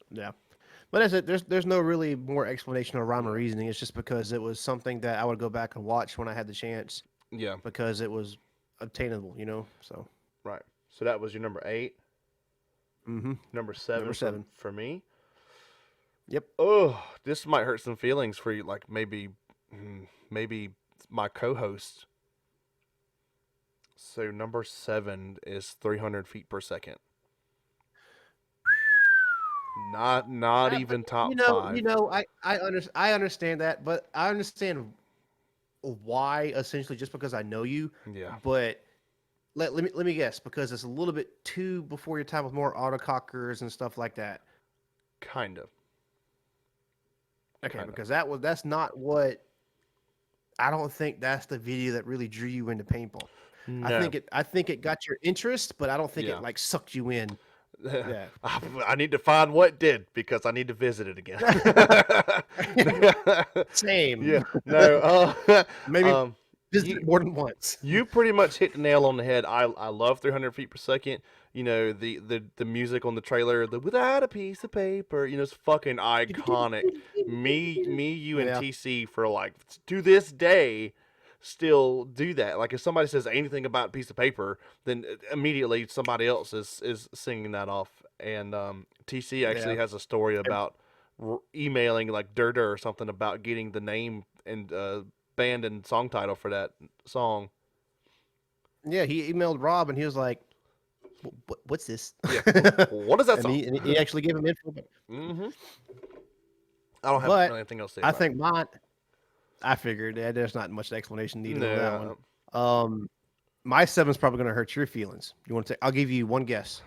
Yeah. But as it, there's no really more explanation or rhyme or Yeah. reasoning. It's just because it was something that I would go back and watch when I had the chance Yeah. because it was obtainable. So, Right. So that was your number 8. mm-hmm. Number Number 7 for 7. for me. Yep. Oh, this might hurt some feelings for you. Like maybe my co-host. So number 7 is 300 feet per second. Not But even top five. I understand that, but I understand why essentially just because I know you, Yeah, but let me guess because it's a little bit too before your time with more autocockers and stuff like that. kind of, Okay, kind of. because that's not what I don't think that's the video that really drew you into paintball. No, I think it got your interest, but I don't think it yeah. like sucked you in. Yeah. I need to find what did because I need to visit it again. Same. Yeah, no. Maybe Um, visit you it more than once. you pretty much hit the nail on the head. I love 300 feet per second. You know the music on the trailer, the without a piece of paper. You know it's fucking iconic. Me, you, and Yeah. TC for like to this day still do that. Like if somebody says anything about a piece of paper, then immediately somebody else is singing that off. And TC actually Yeah. has a story about emailing like Durder or something about getting the name and band and song title for that song. Yeah, he emailed Rob and he was like, what's this?" Yeah. What is that and song? he actually gave him info. Hmm. I don't have But anything else to say I about it. think mine. I figured there's not much explanation needed on that one. No. Um, my seven's probably going to hurt your feelings. You want to? I'll give you one guess.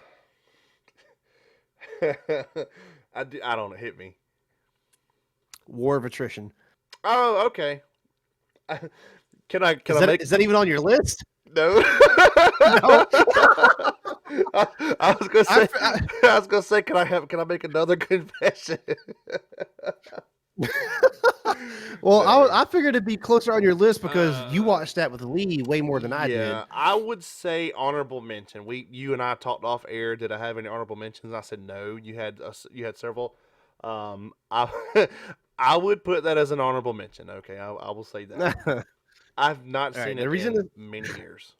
I don't know. Hit me. War of Attrition. Oh, okay. Can I make Is that even on your list? no? No. I was gonna I, say I was gonna say can I make another confession? well, No. I figured it'd be closer on your list because you Uh, watched that with Lee way more than I did. yeah, I would say honorable mention. You and I talked off air. Did I have any honorable mentions? I said no. You had several. I I would put that as an honorable mention. Okay, I will say that. All I've not right. seen The it reason in is many years.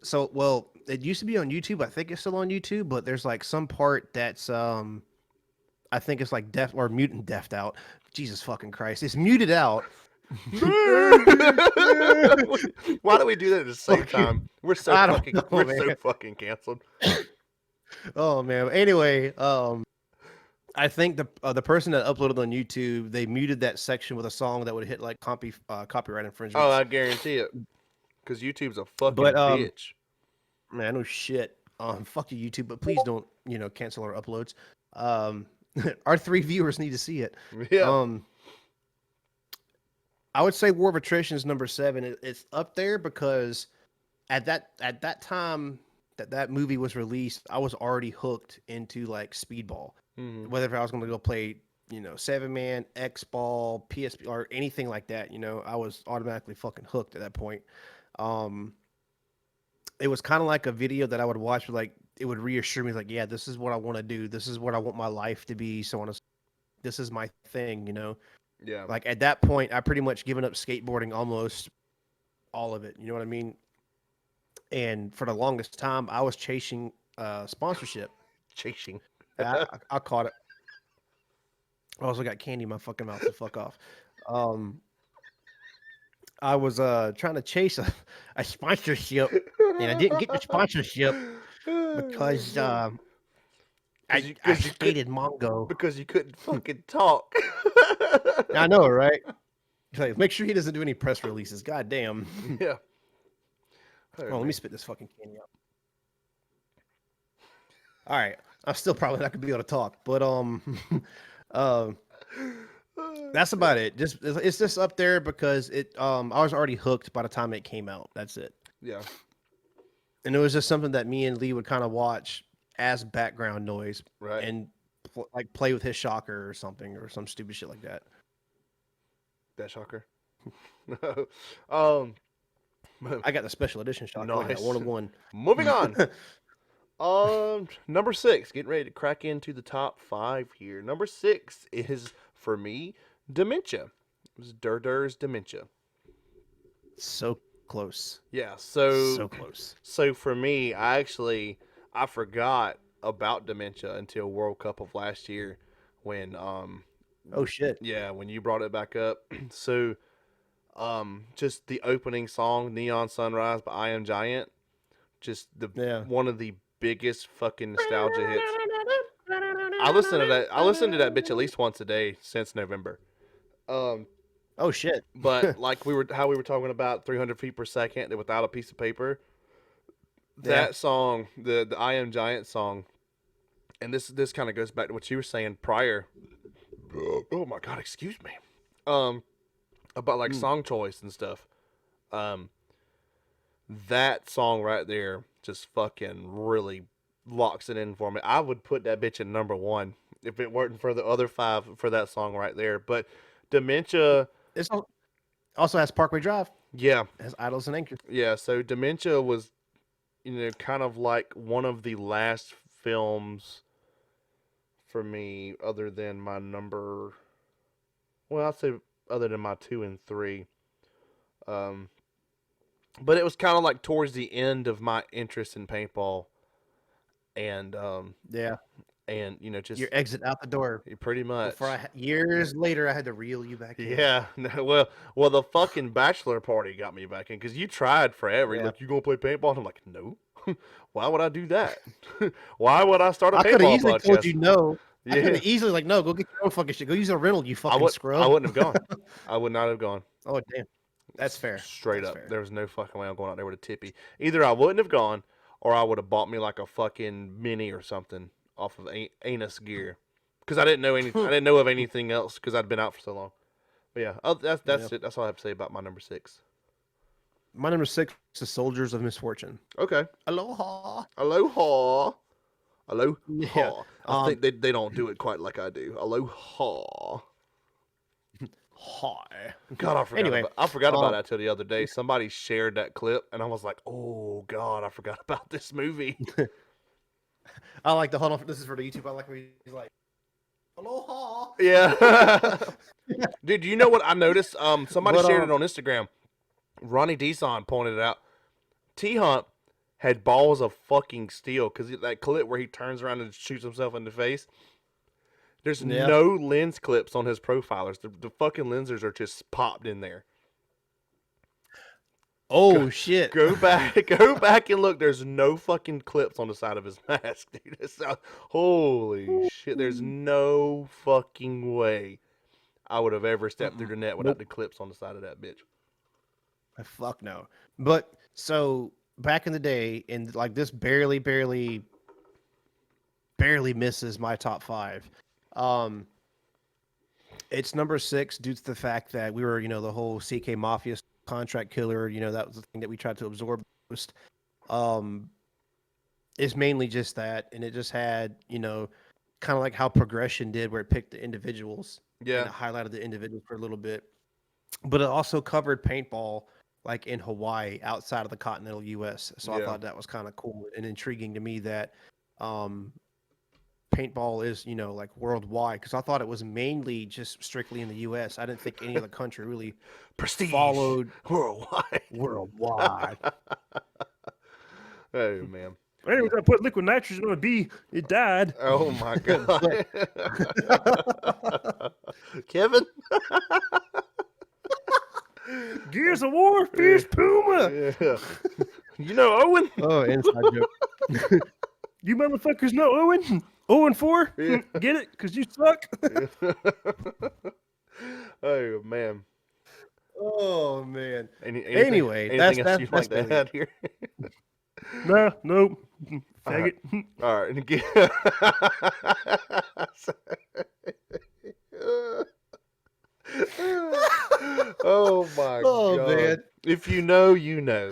so well, it used to be on YouTube. I think it's still on YouTube, but there's like some part that's I think it's like deaf or mutant deafed out. Jesus fucking Christ, it's muted out. Why do we do that at the same Fuck you. time? I don't know, We're man. so fucking canceled. Oh man. Anyway, I think the person that uploaded on YouTube they muted that section with a song that would hit like copyright Oh, infringements. I guarantee it. Because YouTube's a But fucking bitch. man, no shit. Fuck you, YouTube. But please don't cancel our uploads. Um, our 3 viewers need to see it. Yeah. Um, I would say War of Attrition is number 7. It's up there because at that time that movie was released, I was already hooked into like speedball. Hmm. Whether I was going to go play, 7-man, X ball, PSP, or anything like that, I was automatically fucking hooked at that point. Um, it was kind of like a video that I would watch, like it would reassure me, like, yeah, this is what I want to do. This is what I want my life to be. So on, this is my thing. Yeah. Like at that point, I pretty much given up skateboarding almost all of it. You know what I mean? And for the longest time, I was chasing sponsorship. Chasing. I caught it. I also got candy in my fucking mouth, so fuck off. Um, I was trying to chase a sponsorship, and I didn't get the sponsorship because Cause you, I cause you could, skated Mongo. because you couldn't fucking talk. I know, right? Like, make sure he doesn't do any press releases. God damn. Yeah. Oh, Oh, let me man. spit this fucking candy out. All right, I'm still probably not gonna be able to talk, but um, that's about it. Just it's just up there because I was already hooked by the time it came out. That's it. Yeah. And it was just something that me and Lee would kind of watch as background noise Right. and like play with his shocker or something or some stupid shit like that. That shocker. um. I got the special edition shocker. I got Nice. one of one. Moving on. Number 6. Getting ready to crack into the top 5 here. Number 6 is for me dementia. It was Durder's dementia. So close. Yeah. So close. So for me, I forgot about dementia until World Cup of last year, when Oh shit. yeah, when you brought it back up. So just the opening song, Neon Sunrise by I Am Giant, just the Yeah. one of the biggest fucking nostalgia hits. I listen to that. I listen to that bitch at least once a day since November. Um, Oh shit. but like we were talking about 300 feet per second without a piece of paper. Yeah. That song, the I Am Giant song, and this kind of goes back to what you were saying prior. Oh my god, excuse me. Um, about like Mm. song choice and stuff. Um, that song right there just fucking really locks it in for me. I would put that bitch in number one if it weren't for the other five for that song right there. But Dementia, This also has Parkway Drive. yeah, It has Idols and Anchors. yeah. So Dementia was, kind of like one of the last films for me, other than my number. Well, I'd say other than my two and three. Um, but it was kind of like towards the end of my interest in paintball, and Yeah. just Your exit out the door. pretty Before much. years later, I had to reel you back in. Yeah, no, well, the fucking bachelor party got me back in because you tried forever. You're Yeah. like, you gonna play paintball? And I'm like, no. Why would I do that? Why would I start a I could have paintball easily told podcast? you no. I could Yeah, have easily like, no, go get your own fucking shit. Go use a rental, you fucking I scrub. wouldn't have gone. I would not have gone. Oh damn. That's fair. Straight That's up. fair. There was no fucking way I'm going out there with a tippy. Either I wouldn't have gone, or I would have bought me like a fucking mini or something off of Anus Gear, because I didn't know any. I didn't know of anything else because I'd been out for so long. But yeah, Yeah. that's it. That's all I have to say about my number six. My number 6 is Soldiers of Misfortune. Okay. Aloha. Aloha. Yeah. Aloha. I think they don't do it quite like I do. Aloha. Hi. God, I forgot. Anyway, I forgot about um, that till the other day. Somebody shared that clip, and I was like, "Oh God, I forgot about this movie." I like the hold on. This is for the YouTube. I like where he's like, Aloha. Yeah. Dude, you know what I noticed? Somebody But shared it on Instagram. Ronnie Deason pointed it out. T Hump had balls of fucking steel because that clip where he turns around and shoots himself in the face. There's yeah. no lens clips on his profilers. The fucking lenses are just popped in there. Oh shit. Go back and look. There's no fucking clips on the side of his mask, dude. Holy shit. There's no fucking way I would have ever stepped through the net without Nope. the clips on the side of that bitch. Fuck no. But so back in the day, and like this barely misses my top 5. It's number 6 due to the fact that we were, the whole CK Mafia contract killer. That was the thing that we tried to absorb most. It's mainly just that, and it just had, kind of like how Progression did, where it picked the individuals and Yeah. it highlighted the individuals for a little bit. But it also covered paintball like in Hawaii outside of the continental US. So I Yeah. thought that was kind of cool and intriguing to me that paintball is, like worldwide, because I thought it was mainly just strictly in the US. I didn't think any other country really Prestige. followed Worldwide. worldwide. Oh, man. Hey, we gotta put liquid nitrogen on a bee. It died. Oh, my God. Kevin? Gears of War, Fierce Puma. Yeah. You know Owen? Oh, inside joke. You motherfuckers know Owen? 0-4? Yeah. Get it? Because you suck. Oh, man. Oh, man. Anything, Anyway, anything that's else you'd like to basically add here? No, nope. Faggot. Faggot. All right. And again. Oh my Oh, God. man. If you know, you know.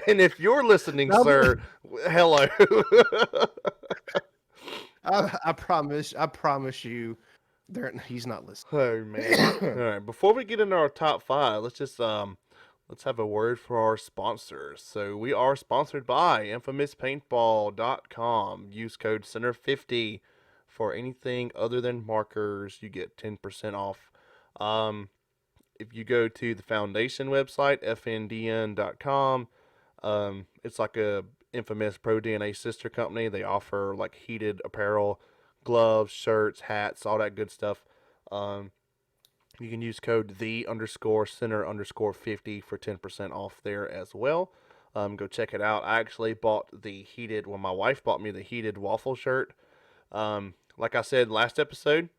And if you're listening, Now- sir, hello. I promise you, he's not listening. Oh man. All right. Before we get into our top 5, let's have a word for our sponsors. So we are sponsored by infamouspaintball.com. Use code Center50 for anything other than markers. You get 10% off. If you go to the foundation website, fndn.com, it's like a Infamous Pro DNA sister company. They offer like heated apparel, gloves, shirts, hats, all that good stuff. You can use code _center_50 for 10% off there as well. Go check it out. I actually bought my wife bought me the heated waffle shirt. Like I said last episode,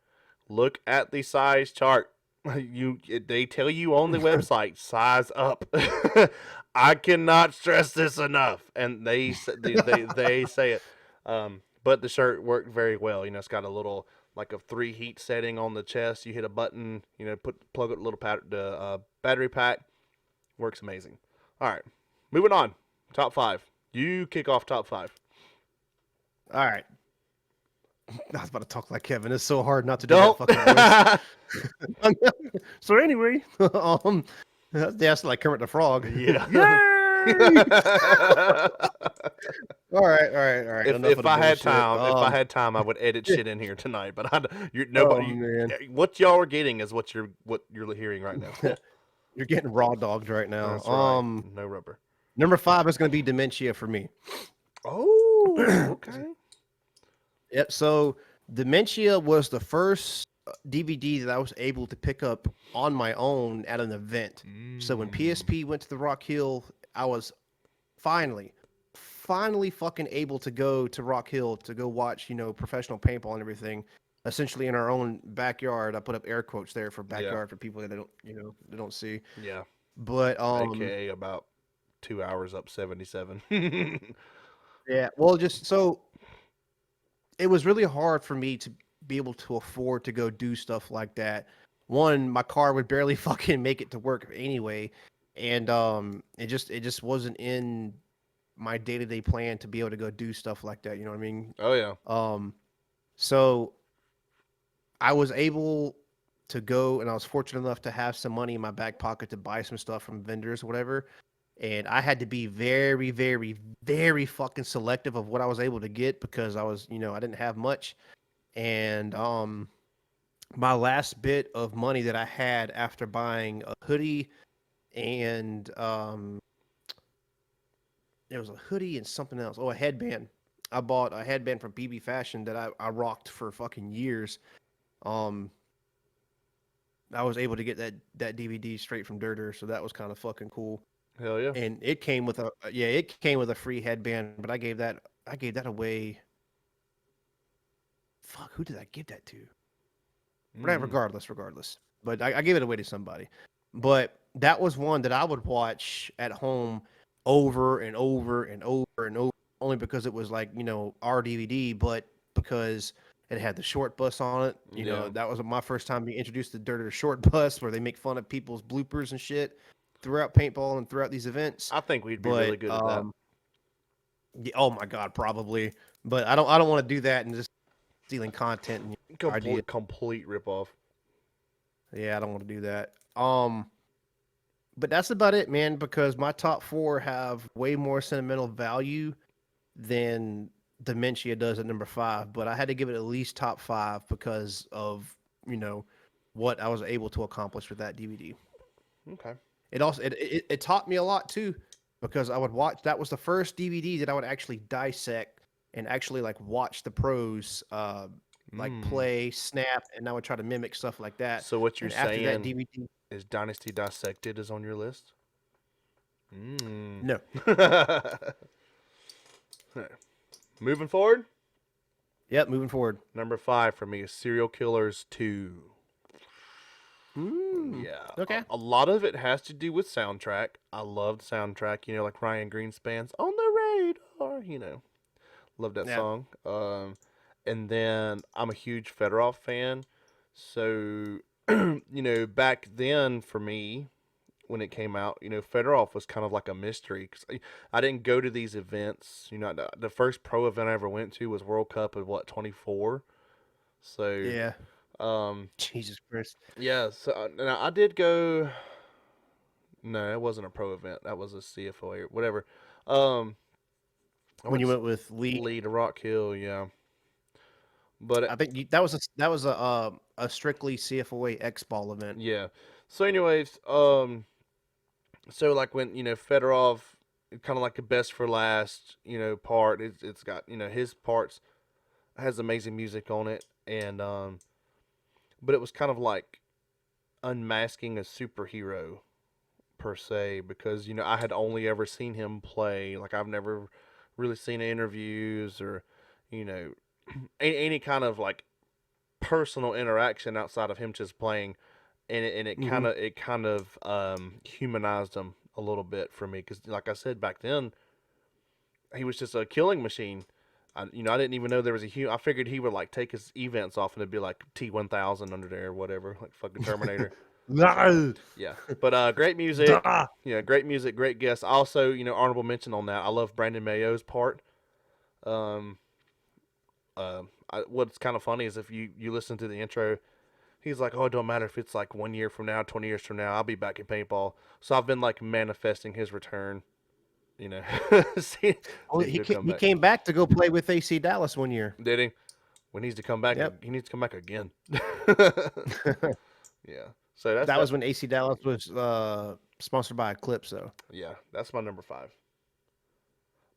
look at the size chart. They tell you on the website, size up. I cannot stress this enough, and they say it. But the shirt worked very well. It's got a little like a 3 heat setting on the chest. You hit a button. Plug up a little battery pack. Works amazing. All right, moving on. Top five. You kick off top five. All right. I was about to talk like Kevin. It's so hard not to do that Don't. fucking voice. So anyway, that's like Kermit the Frog. Yeah. Yay! All right, all right, all right. Enough If of the I had bullshit. time, I would edit shit in here tonight. But you're Oh nobody. man, What y'all are getting is what you're hearing right now. you're getting raw dogged right now. That's right. No rubber. Number 5 is going to be Dementia for me. Oh, okay. Yep. So Dementia was the first DVD that I was able to pick up on my own at an event. So when PSP went to the Rock Hill, I was finally fucking able to go to Rock Hill to go watch, professional paintball and everything. Essentially in our own backyard. I put up air quotes there for backyard for people that they don't see. Yeah. But AKA about 2 hours up 77. yeah, well, just so it was really hard for me to be able to afford to go do stuff like that. One, my car would barely fucking make it to work anyway, and it just wasn't in my day-to-day plan to be able to go do stuff like that, you know what I mean? Oh yeah. So I was able to go, and I was fortunate enough to have some money in my back pocket to buy some stuff from vendors or whatever. And I had to be very, very, very fucking selective of what I was able to get because I was, I didn't have much. And my last bit of money that I had after buying a hoodie and there was a hoodie and something else. Oh, a headband. I bought a headband from BB Fashion that I rocked for fucking years. I was able to get that DVD straight from Dirter, so that was kind of fucking cool. Hell yeah. And it came with a free headband, but I gave that away. Fuck, who did I give that to? Regardless. But I gave it away to somebody. But that was one that I would watch at home over and over and over and over, only because it was like, our DVD, but because it had the short bus on it. That was my first time being introduced to Dirter Short Bus, where they make fun of people's bloopers and shit throughout paintball and throughout these events. I think we'd be really good at that. Yeah, oh my god, probably. But I don't want to do that and just stealing content and idea. Complete ripoff. Yeah, I don't want to do that. But that's about it, man, because my top 4 have way more sentimental value than Dementia does at number 5. But I had to give it at least top 5 because of, what I was able to accomplish with that DVD. Okay. It also it taught me a lot too, because I would watch. That was the first DVD that I would actually dissect and actually like watch the pros play, snap, and I would try to mimic stuff like that. So what you're And after that saying DVD, is Dynasty Dissected is on your list? no. Moving forward, Yep, moving forward. number 5 for me is Serial Killers 2. Yeah. Okay. A lot of it has to do with soundtrack. I loved soundtrack, like Ryan Greenspan's On the Radar, Love that song. And then I'm a huge Fedorov fan. So, back then for me, when it came out, Fedorov was kind of like a mystery. 'Cause I didn't go to these events. The first pro event I ever went to was World Cup of 24. So, Yeah. Jesus Christ. yeah, so now I did go. No, it wasn't a pro event. That was a CFOA or whatever. When you went with Lee, to Rock Hill, yeah. But I think that was a strictly CFOA X ball event. yeah. So, anyways, so like when Fedorov, kind of like a best for last, part. It's got his parts has amazing music on it, and but it was kind of like unmasking a superhero per se, because I had only ever seen him play. Like I've never really seen interviews or any kind of like personal interaction outside of him just playing, and Hmm. it kind of humanized him a little bit for me because, like I said back then, he was just a killing machine. I didn't even know there was a I figured he would like take his events off and it'd be like T1000 under there or whatever, like fucking Terminator. No. Yeah, but great music. Duh. Yeah, great music, great guests. Also, honorable mention on that. I love Brandon Mayo's part. Um, what's kind of funny is if you listen to the intro, he's like, "Oh, it don't matter if it's like 1 year from now, 20 years from now, I'll be back in paintball." So I've been like manifesting his return. You know, see, Oh, see he'll come he back. came back to go play with AC Dallas one year. Did he? When he needs to come back, Yep. he needs to come back again. Yeah. So That that. was when AC Dallas was sponsored by Eclipse, though. Yeah, that's my number 5.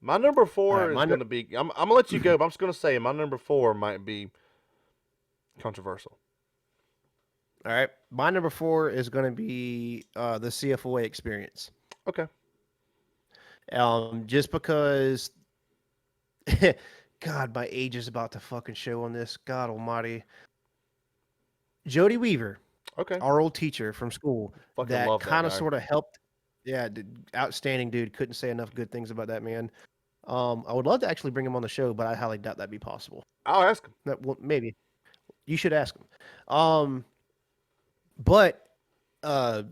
My number All 4 right, is gonna be. I'm gonna let you go, but I'm just gonna say my number 4 might be controversial. all right. My number 4 is going to be the CFOA experience. Okay. Just because, God, my age is about to fucking show on this. God Almighty. Jody Weaver, Okay. our old teacher from school, Fucking that love that kind of guy. sort of helped. Yeah, outstanding dude. Couldn't say enough good things about that man. I would love to actually bring him on the show, but I highly doubt that'd be possible. I'll ask him. That well, maybe you should ask him. But uh,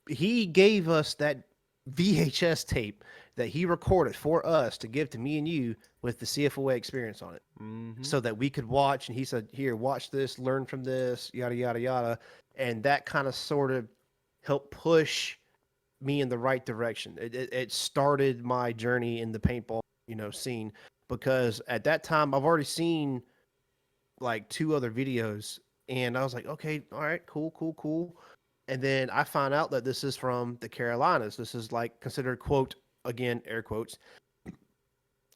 he gave us that VHS tape that he recorded for us to give to me and you with the CFOA experience on it, Mm-hmm. so that we could watch. And he said, "Here, watch this, learn from this, yada yada yada," and that kind of sort of helped push me in the right direction. It started my journey in the paintball, scene, because at that time I've already seen like 2 other videos, and I was like, okay, all right, cool, cool, cool. And then I found out that this is from the Carolinas. This is like considered, quote, again, air quotes,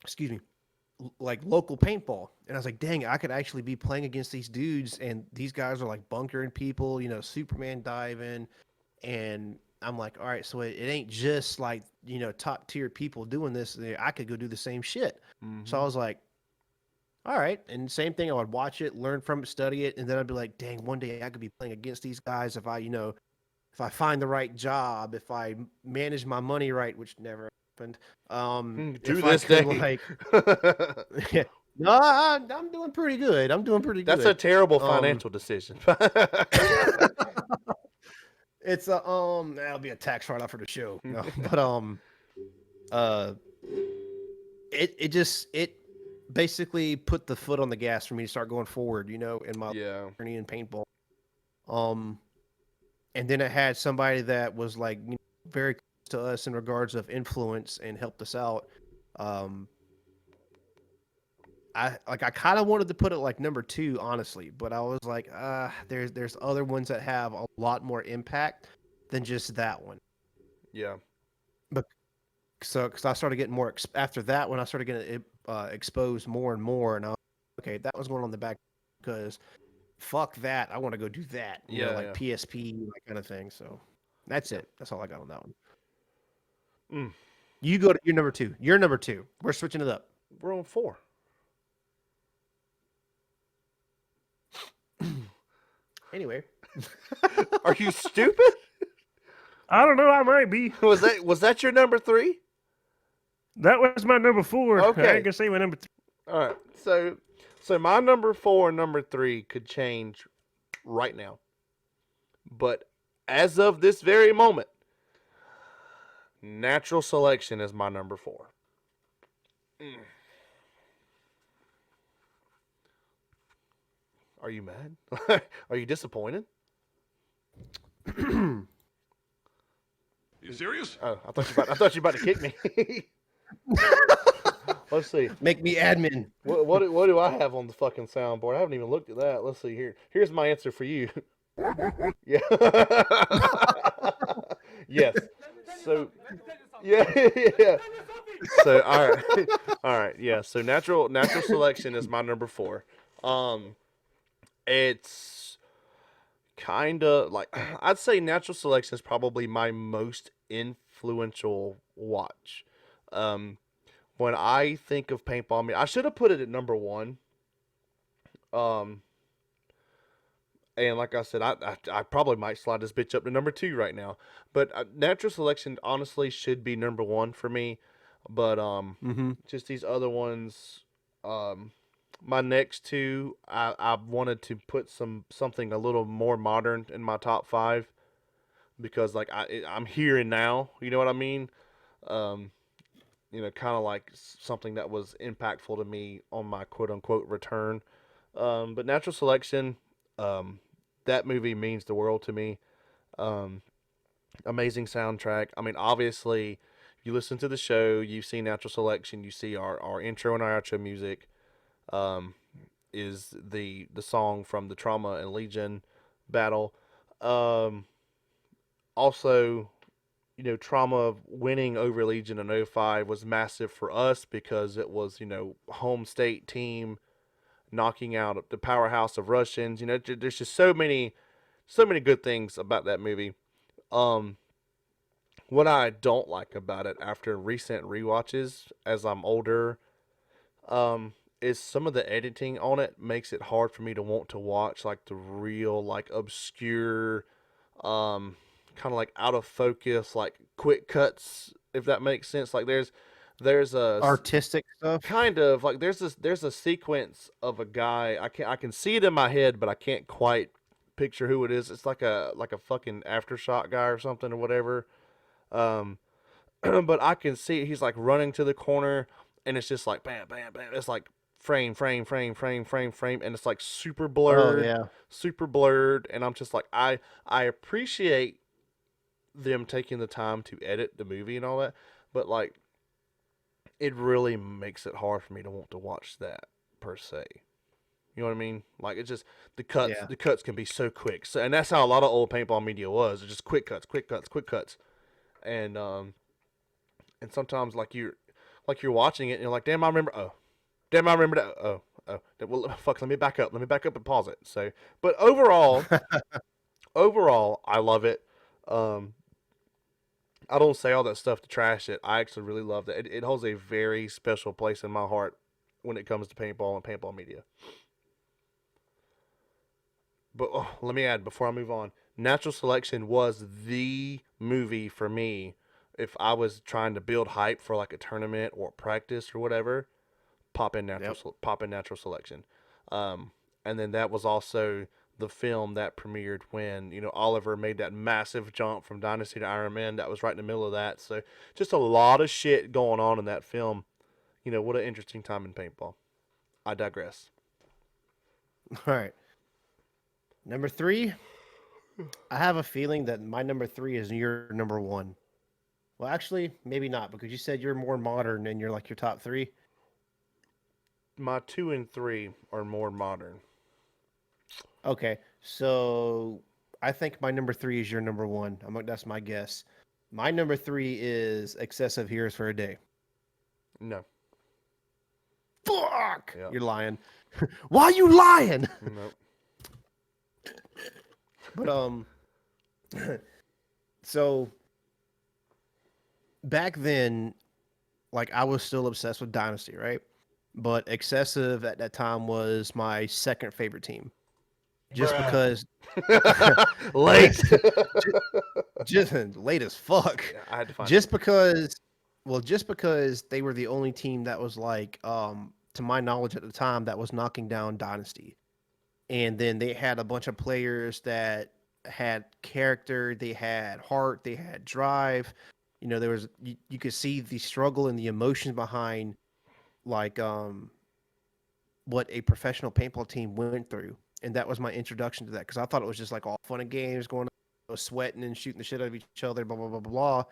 excuse me, like local paintball. And I was like, dang, I could actually be playing against these dudes, and these guys are like bunkering people, Superman diving. And I'm like, all right, so it ain't just like, top tier people doing this. I could go do the same shit. So Mm-hmm. I was like, all right. And same thing, I would watch it, learn from it, study it, and then I'd be like, dang, one day I could be playing against these guys if if I find the right job, if I manage my money right, which never happened. To If I this could day. like, no, I'm doing pretty good. I'm doing pretty That's a good. terrible Um, financial decision. it's that'll be a tax write off for the show. No, but uh, it basically put the foot on the gas for me to start going forward, in my Yeah. journey in paintball. Um, and then it had somebody that was like very close to us in regards of influence and helped us out. Um, I kind of wanted to put it like number 2, honestly, but I was like, there's other ones that have a lot more impact than just that one. Yeah. But because I started getting more after that when I started getting exposed more and more, and I was okay, that was going on the back because fuck that, I want to go do that, Yeah. like Yeah. PSP, that kind of thing. So that's Yeah. it. That's all I got on that one. Mm. You go to your number 2. You're number 2. We're switching it up. We're on 4. Anyway, Are you stupid? I don't know. I might be. Was that your number 3? That was my number 4. I Okay. ain't gonna say my number 3. All right. So my number 4 and number 3 could change right now. But as of this very moment, natural selection is my number 4. Mm. Are you mad? Are you disappointed? You serious? Oh, I thought you about to kick me. Let's see. Make me admin. What do I have on the fucking soundboard? I haven't even looked at that. Let's see here. Here's my answer for you. Yeah. Yes. So yeah, yeah. So all right. All right. Yeah. So natural selection is my number 4. It's kind of like I'd say natural selection is probably my most influential watch. Um when I think of paintball, I should have put it at number 1, Um, and like I said, I probably might slide this bitch up to number two right now. But Natural Selection honestly should be number one for me. But Mm-hmm. just these other ones, um, my next two, I wanted to put something a little more modern in my top five because like I'm here and now. You know what I mean? Um, kind of like something that was impactful to me on my quote unquote return. But Natural Selection, um, that movie means the world to me. Um, Amazing soundtrack. I mean, obviously, you listen to the show, you see Natural Selection, you see our intro and our outro music. Um, is the song from the Trauma and Legion battle. Um, Also, Trauma winning over Legion in '05 was massive for us because it was, home state team knocking out the powerhouse of Russians. There's just so many good things about that movie. Um, what I don't like about it after recent rewatches as I'm older, is some of the editing on it makes it hard for me to want to watch like the real, like obscure, um, kind of like out of focus, like quick cuts, if that makes sense. Like there's a Artistic stuff. kind of like there's a sequence of a guy. I can see it in my head, but I can't quite picture who it is. It's like a fucking aftershock guy or something or whatever. Um, but I can see he's like running to the corner, and it's just like bam, bam, bam. It's like frame, frame, frame, frame, frame, frame, and it's like Oh yeah. super blurred. And I'm just like I appreciate them taking the time to edit the movie and all that, but like it really makes it hard for me to want to watch that per se. You know what I mean? Like it's just Yeah. the cuts can be so quick. So, and that's how a lot of old paintball media was. It's just quick cuts, quick cuts, quick cuts. And and sometimes like you're watching it and you're like, damn, I remember. Oh, damn, I remember that. Oh, oh. Well, fuck. Let me back up. Let me back up and pause it. So, but overall, I love it. Um, I don't say all that stuff to trash it. I actually really love it. It holds a very special place in my heart when it comes to paintball and paintball media. But let me add before I move on. Natural Selection was the movie for me if I was trying to build hype for like a tournament or practice or whatever. Yep. Pop in Natural Selection. Um, and then that was also the film that premiered when Oliver made that massive jump from Dynasty to Iron Man. That was right in the middle of that. So just a lot of shit going on in that film. What an interesting time in paintball. I digress. All right. Number three. I have a feeling that my number three is your number one. Well, actually, maybe not because you said you're more modern and you're like your top three. My two and three are more modern. Okay, so I think my number three is your number one. That's my guess. My number three is Excessive Heroes for a Day. No. Fuck! Yeah. You're lying. Why you lying? No. But so back then, like I was still obsessed with Dynasty, right? But Excessive at that time was my second favorite team, just Bruh. because Late. just late as fuck. Yeah, I had to find Just something. because, well, just because they were the only team that was like, to my knowledge at the time, that was knocking down Dynasty. And then they had a bunch of players that had character, they had heart, they had drive. There was you could see the struggle and the emotions behind like what a professional paintball team went through. And that was my introduction to that because I thought it was just like all fun and games going on, sweating and shooting the shit out of each other, blah blah blah blah blah.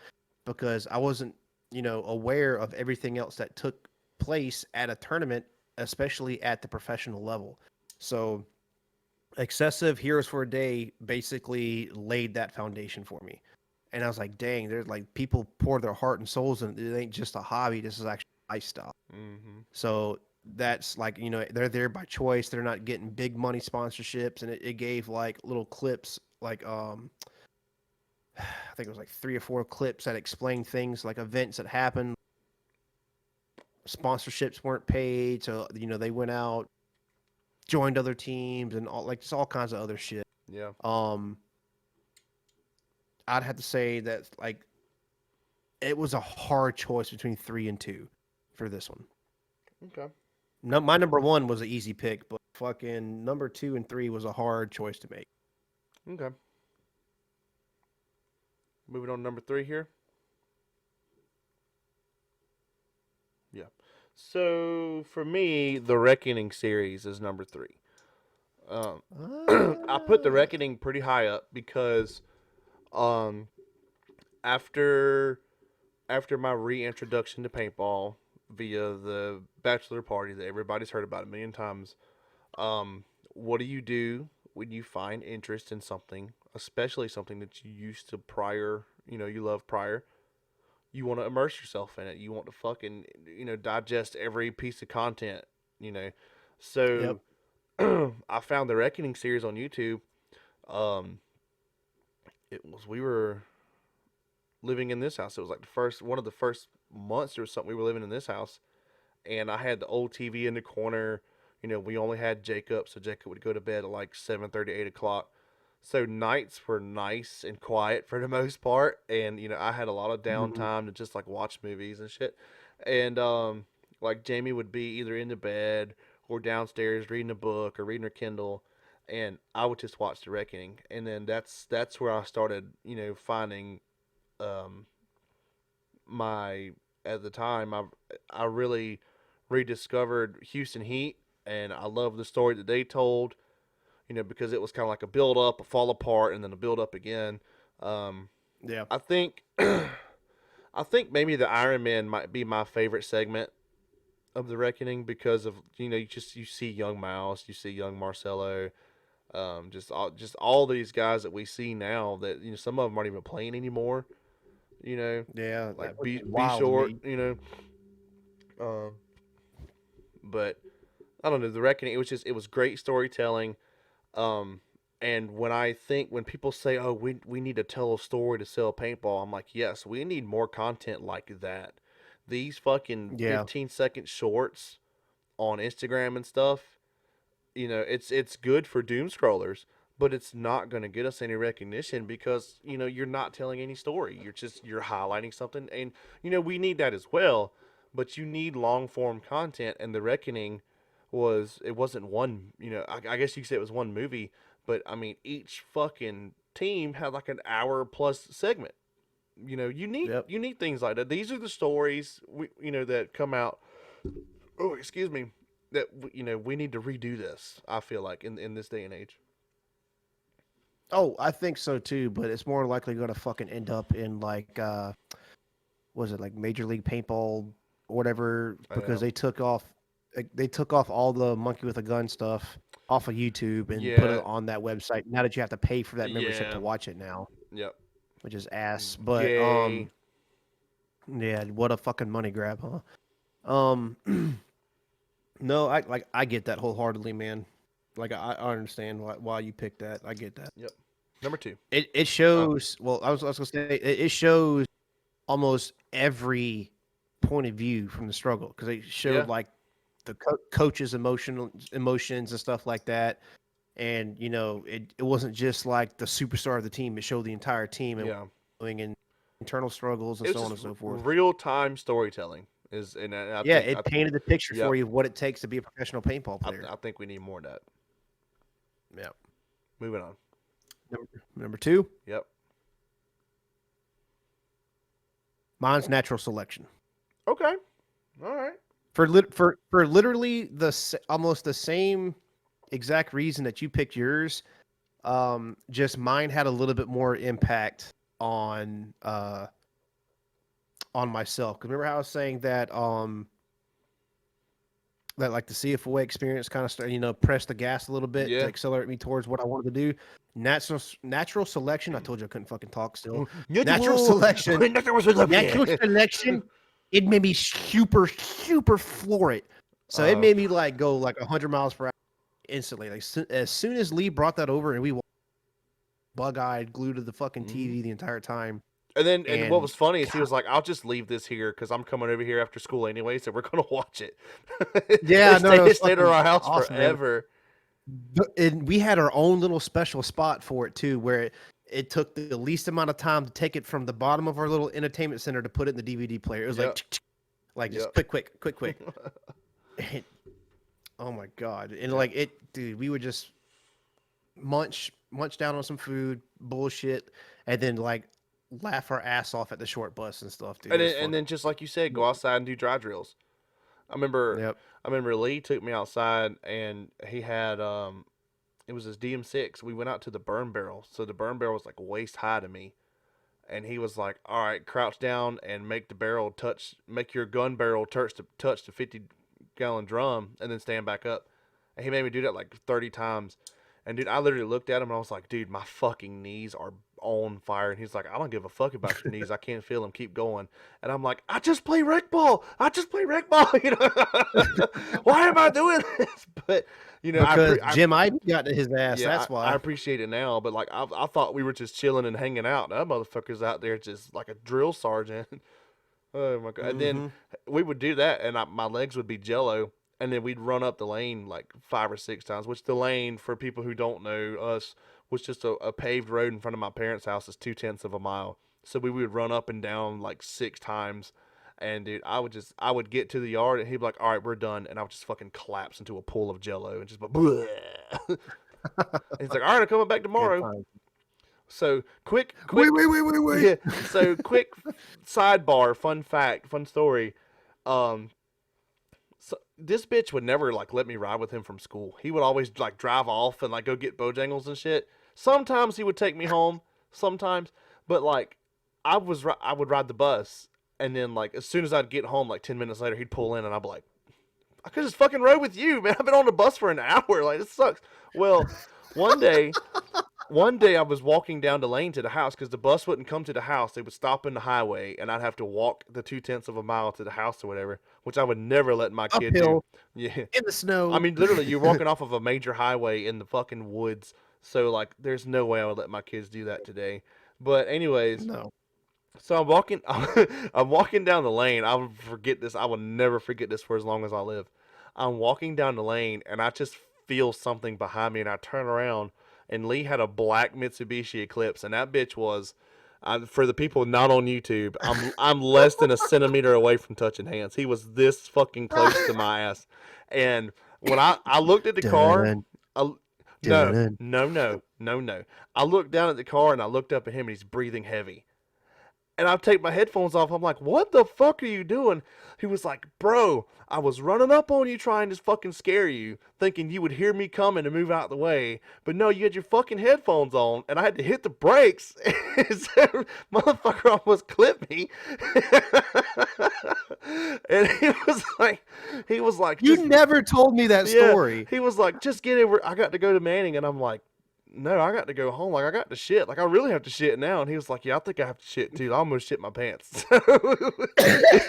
Because I wasn't, aware of everything else that took place at a tournament, especially at the professional level. So Excessive Heroes for a Day basically laid that foundation for me. And I was like, dang, there's like people pour their heart and souls in it. It ain't just a hobby. This is actually lifestyle. Mm-hmm. So that's like, they're there by choice. They're not getting big money sponsorships. And it gave like little clips, like, I think it was like 3 or 4 clips that explained things like events that happened. Sponsorships weren't paid. So, they went out joined other teams and all like just all kinds of other shit. Yeah. Um, I'd have to say that like it was a hard choice between 3 and 2 for this one. Okay. No, my number one was an easy pick, but fucking number 2 and 3 was a hard choice to make. Okay. Moving on to number 3 here. Yeah. So for me, the Reckoning series is number 3. Um, I put the Uh, Reckoning pretty high up because um, after after my reintroduction to paintball via the bachelor party that everybody's heard about a million times, what do you do when you find interest in something, especially something that you used to prior, you love prior? You want to immerse yourself in it. You want to fucking, digest every piece of content, you know. yep. So I found the Reckoning series on YouTube. Um, we were living in this house. It was like one of the first months or something we were living in this house, and I had the old TV in the corner. We only had Jacob, so Jacob would go to bed at like 7:30, 8 o'clock. So nights were nice and quiet for the most part, and I had a lot of Mhm. downtime to just like watch movies and shit. And like Jamie would be either in the bed or downstairs reading a book or reading her Kindle, and I would just watch The Reckoning. And then that's where I started, finding um my at the time I really rediscovered Houston Heat, and I love the story that they told. Because it was kind of like a build up, a fall apart, and then a build up again. Um, Yeah. I think I think maybe the Iron Man might be my favorite segment of the Reckoning because of you see young Mouse, you see young Marcelo, just all these guys that we see now that some of them aren't even playing anymore. You know, Yeah. like Which is be wild to short. me. Um, but I don't know the Reckoning. It was great storytelling. Um, and when people say, "Oh, we need to tell a story to sell paintball," I'm like, yes, we need more content like that. These fucking Yeah. 15-second shorts on Instagram and stuff, it's good for doom scrollers, but it's not going to get us any recognition because you're not telling any story. You're highlighting something, and we need that as well. But you need long form content, and the Reckoning it wasn't one. I guess you could say it was one movie, but I mean each fucking team had like an hour plus segment. You need Yep. you need things like that. These are the stories that come out. Oh, excuse me. That we need to redo this. I feel like in this day and age. Oh, I think so too, but it's more likely going to fucking end up in like was it like Major League Paintball or whatever because Yeah. they took off all the monkey with a gun stuff off of YouTube and put it Yeah. on that website. Now that you have to pay for that membership to Yeah. watch it now, Yep. which is ass. But Gay. yeah, what a fucking money grab, huh? No, I get that wholeheartedly, man. Like I understand why you picked that. I get that. Yep. Number 2. It Oh. shows. Well, I was gonna say it shows almost every point of view from the struggle because they showed Yeah. like the coach's emotions and stuff like that. And it wasn't just like the superstar of the team; it showed the entire team and Yeah. going in internal struggles and It was so on just and so forth. real time storytelling and I Yeah, think it painted the picture yep. for you of what it takes to be a professional paintball I, player. I think we need more of that. Yeah. Moving on. Number two, Yep. mine's natural selection. Okay. All right. For literally almost the same exact reason that you picked yours. Just mine had a little bit more impact on myself. Because remember how I was saying that like the CFOA experience kind of started, press the gas a little bit to Yeah. accelerate me towards what I wanted to do. Natural selection. I told you I couldn't fucking talk still. Natural Natural. selection. Natural Natural selection. selection. It made me super floor it. So it Uh, made me like go like 100 miles per hour instantly. Like as soon as Lee brought that over and we bug-eyed, glued to the fucking mhm. TV the entire time. And what And was funny is he God, was like, "I'll just leave this here because I'm coming over here after school anyway, so we're gonna watch it." yeah, it no, stayed no, it it's stayed at fucking our house awesome, man. forever. And we had our own little special spot for it too, where it took the least amount of time to take it from the bottom of our little entertainment center to put it in the DVD player. It was Yep. like just Yep. quick, quick, quick, quick. And, oh my god! And Yeah. like it, dude, we would just munch down on some food, bullshit, and then like laugh our ass off at the short bus and stuff, dude. It was And fun. then just like you said, go outside and do dry drills. I remember Yep. I remember Lee took me outside and he had it was his DM6. We went out to the burn barrel. So the burn barrel was like waist high to me. And he was like, "All right, crouch down and make your gun barrel touch the 50-gallon drum, and then stand back up." And he made me do that like 30 times. And dude, I literally looked at him and I was like, "Dude, my fucking knees are on fire." And he's like, "I don't give a fuck about your knees. I can't feel them. Keep going." And I'm like, "I just play rec ball. I just play rec ball. You know, why am I doing this?" But you know, Because Jim Ivey got to his ass. yeah, That's I why. appreciate it now, but like I thought we were just chilling and hanging out. That motherfucker's out there just like a drill sergeant. Oh my god! And then Mm-hmm. we would do that, and my legs would be jello, and then we'd run up the lane like 5 or 6 times. Which the lane, for people who don't know us, was just a paved road in front of my parents' house. Is 2/10 of a mile. So we would run up and down like 6 times. And dude, I would get to the yard and he'd be like, "All right, we're done," and I would just fucking collapse into a pool of jello and just like, bleh. He's like, "All right, I'm coming back Good tomorrow." time. So Wait, wait, wait, wait, yeah. wait. So quick sidebar, fun fact, fun story. Um, so this bitch would never like let me ride with him from school. He would always like drive off and like go get Bojangles and shit. Sometimes he would take me home, sometimes, but like I would ride the bus, and then like as soon as I'd get home, like 10 minutes later, he'd pull in, and I'd be like, "I could just fucking rode with you, man. I've been on the bus for an hour. Like this sucks." Well, one day one day I was walking down the lane to the house because the bus wouldn't come to the house. They would stop in the highway, and I'd have to walk the 2/10 of a mile to the house or whatever, which I would never let my kid do. Uphill Yeah, in the I snow. mean, literally, you're walking off of a major highway in the fucking woods. So like, there's no way I would let my kids do that today. But anyways, No. so I'm walking, I'm walking down the lane. I will forget this. I will never forget this for as long as I live. I'm walking down the lane, and I just feel something behind me, and I turn around, and Lee had a black Mitsubishi Eclipse, and that bitch was, for the people not on YouTube, I'm less than a centimeter away from touching hands. He was this fucking close to my ass, and when I looked at the car, Dun, I, no, dun. no, no, no, no. I looked down at the car and I looked up at him, and he's breathing heavy, and I take my headphones off. I'm like, "What the fuck are you doing?" He was like, "Bro, I was running up on you trying to fucking scare you, thinking you would hear me coming to move out the way. But no, you had your fucking headphones on, and I had to hit the brakes." So, motherfucker almost clipped me. And he was like, You just, never told me that yeah, story. he was like, "Just get over." I got to go to Manning, and I'm like, "No, I got to go home. Like, I got to shit. Like, I really have to shit now." And he was like, "Yeah, I think I have to shit too. I almost shit my pants." So,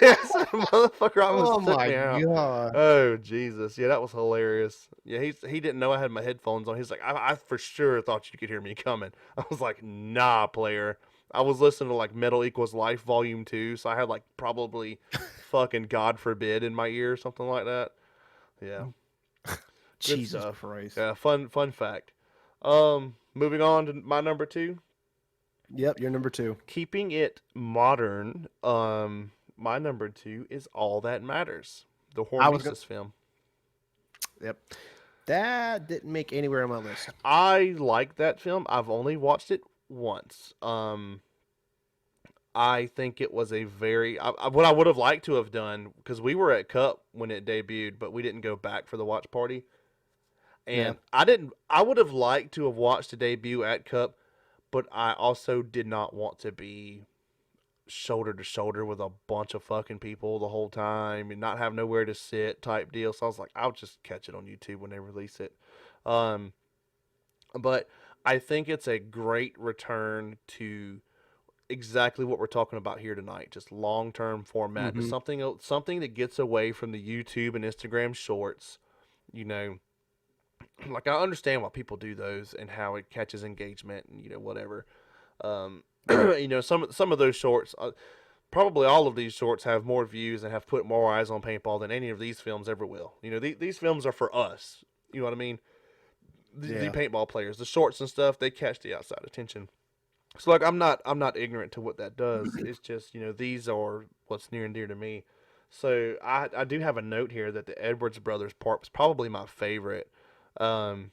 yes, motherfucker Oh almost took my me out. god. Oh Jesus, yeah, that was hilarious. Yeah, he didn't know I had my headphones on. He's like, I for sure thought you could hear me coming." I was like, "Nah, player." I was listening to like Metal Equals Life Volume 2, so I had like probably fucking God forbid in my ear or something like that. Yeah, good Jesus stuff. Christ. Yeah, fun fact. Moving on to my number two, Yep, you're number two. keeping it modern. My number two is All That Matters, the I was gonna. Hormesis film. Yep. That didn't make anywhere on my list. I like that film. I've only watched it once. I think it was a very what I would have liked to have done, because we were at Cup when it debuted, but we didn't go back for the watch party. Yeah. And I didn't. I would have liked to have watched the debut at Cup, but I also did not want to be shoulder to shoulder with a bunch of fucking people the whole time and not have nowhere to sit type deal. So I was like, I'll just catch it on YouTube when they release it. Um, but I think it's a great return to exactly what we're talking about here tonight. Just long term format, just Mm-hmm. something that gets away from the YouTube and Instagram shorts. You know, like I understand why people do those and how it catches engagement and whatever. Right. Some of those shorts, probably all of these shorts have more views and have put more eyes on paintball than any of these films ever will. These films are for us. You know what I mean? the Yeah. paintball players, the shorts and stuff, they catch the outside attention. So like I'm not ignorant to what that does. It's just, these are what's near and dear to me. So I do have a note here that the Edwards brothers part was probably my favorite. Um,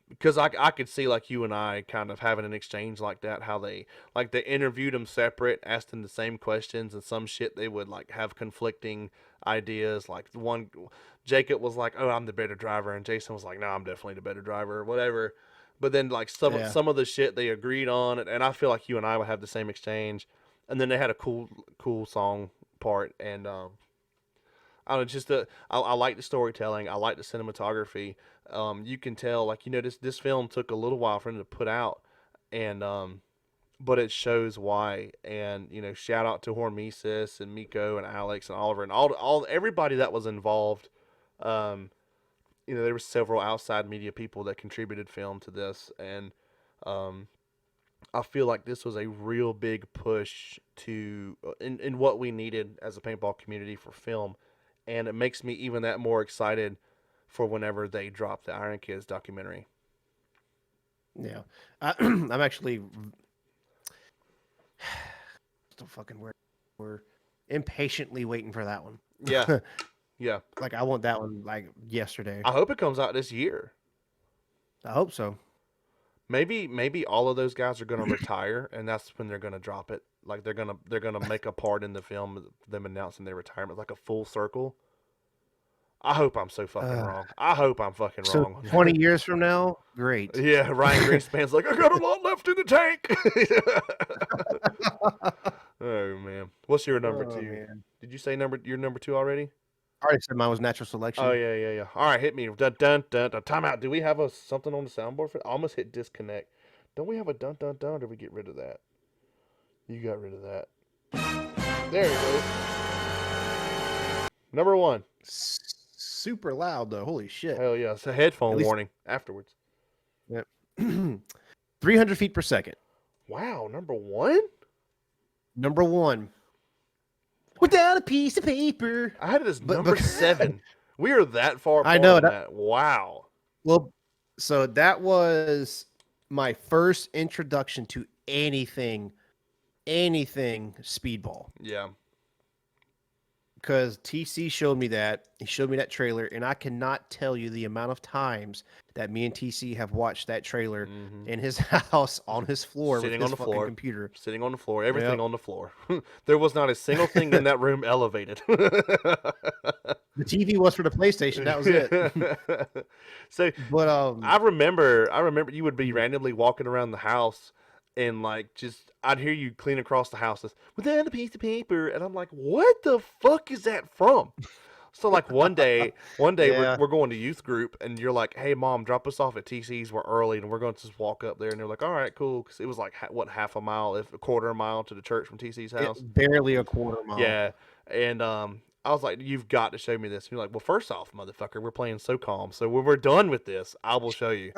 because I could see like you and I kind of having an exchange like that, how they interviewed them separate, asked them the same questions, and some shit they would like have conflicting ideas. Like the one, Jacob was like, "Oh, I'm the better driver," and Jason was like, "No, I'm definitely the better driver," or whatever. But then like some Yeah. some of the shit they agreed on, and I feel like you and I would have the same exchange. And then they had a cool song part, and I don't know, just I like the storytelling. I like the cinematography. You can tell, like this film took a little while for him to put out, and but it shows why. And shout out to Hormesis and Miko and Alex and Oliver and all everybody that was involved. Um, there were several outside media people that contributed film to this, and um, I feel like this was a real big push to in what we needed as a paintball community for film, and it makes me even that more excited for whenever they drop the Iron Kids documentary. Yeah. I'm actually the fucking word. We're impatiently waiting for that one. Yeah, yeah. Like I want that one like yesterday. I hope it comes out this year. I hope so. Maybe all of those guys are gonna retire, and that's when they're gonna drop it. Like they're gonna make a part in the film, them announcing their retirement, like a full circle. I hope I'm so fucking Uh, wrong. I hope I'm fucking so wrong on 20 that. years from now, great. Yeah, Ryan Greenspan's like, I got a lot left in the tank. Oh man, what's your number Oh two? man. Did you say your number two already? I already said mine was natural Oh selection. yeah, yeah, yeah. All right, hit me. Dun dun dun. Dun. Time out. Do we have a something on the soundboard for? I almost hit disconnect. Don't we have a dun dun dun? Or did we get rid of that? You got rid of that. There you go. Number one. Super loud though. Holy shit. Hell yeah. It's a At headphone least warning afterwards. yep. 300 feet per second. Wow, number one. Number one. Without a piece of paper. I had it as But number seven. We are that far I apart know on that. that. Wow. Well, so that was my first introduction to anything speedball. Yeah. Because TC showed me that. He showed me that trailer, and I cannot tell you the amount of times that me and TC have watched that trailer Mm-hmm. in his house on his floor with Sitting his on the fucking floor. computer. Sitting on the floor. Everything Yep. on the floor. There was not a single thing in that room elevated. The TV was for the PlayStation. That was it. So But I remember you would be randomly walking around the house and like just I'd hear you clean across the house without a piece of paper, and I'm like, what the fuck is that from? So like one day yeah, we're going to youth group, and you're like, hey mom, drop us off at TC's. We're early, and we're going to just walk up there. And they're like, all right, cool, because it was like half a mile, if a quarter of a mile to the church from TC's house. barely a quarter mile. Yeah, and I was like, you've got to show me this. And you're like, well, first off, motherfucker, we're playing so calm. So when we're done with this, I will show you.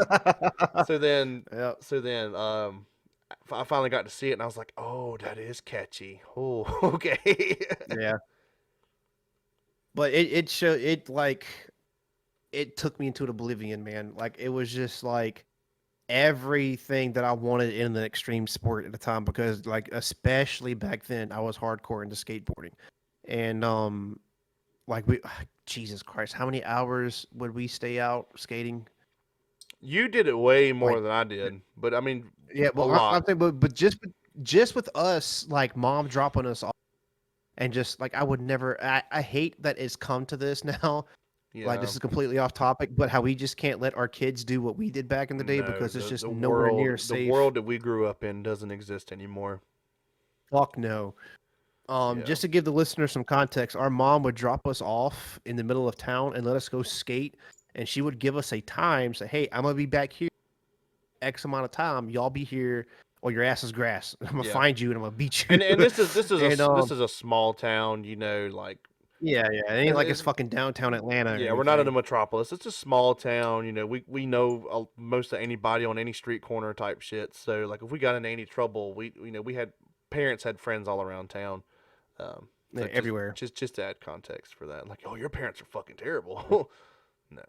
So then, Yep. so then, I finally got to see it, and I was like, oh, that is catchy. Oh, okay. Yeah. But it showed it like it took me into an oblivion, man. Like it was just like everything that I wanted in an extreme sport at the time because like especially back then I was hardcore into skateboarding. And like we Jesus Christ, how many hours would we stay out skating? You did it way Like more than I did, but I mean, yeah, a well I'm lot. saying but just with us like mom dropping us off and just like I would never I hate that it's come to this now. Like Yeah, this is completely off topic, but how we just can't let our kids do what we did back in the day no, because it's the just the nowhere near world the safe. world that we grew up in doesn't exist anymore. Fuck no. Yeah, Just to give the listener some context, our mom would drop us off in the middle of town and let us go skate, and she would give us a time, say, "Hey, I'm gonna be back here X amount of time. Y'all be here, or your ass is grass. I'm gonna yeah. find you and I'm gonna beat you." And this is And this is a small town, like yeah, yeah, it ain't like it's it, fucking downtown Atlanta or yeah, we're not in a anything. metropolis. It's a small town. We know most of anybody on any street corner type shit. So like if we got into any trouble, we had parents had friends all around town. Yeah, So just everywhere. just just to add context for that, like, oh, your parents are fucking terrible. No.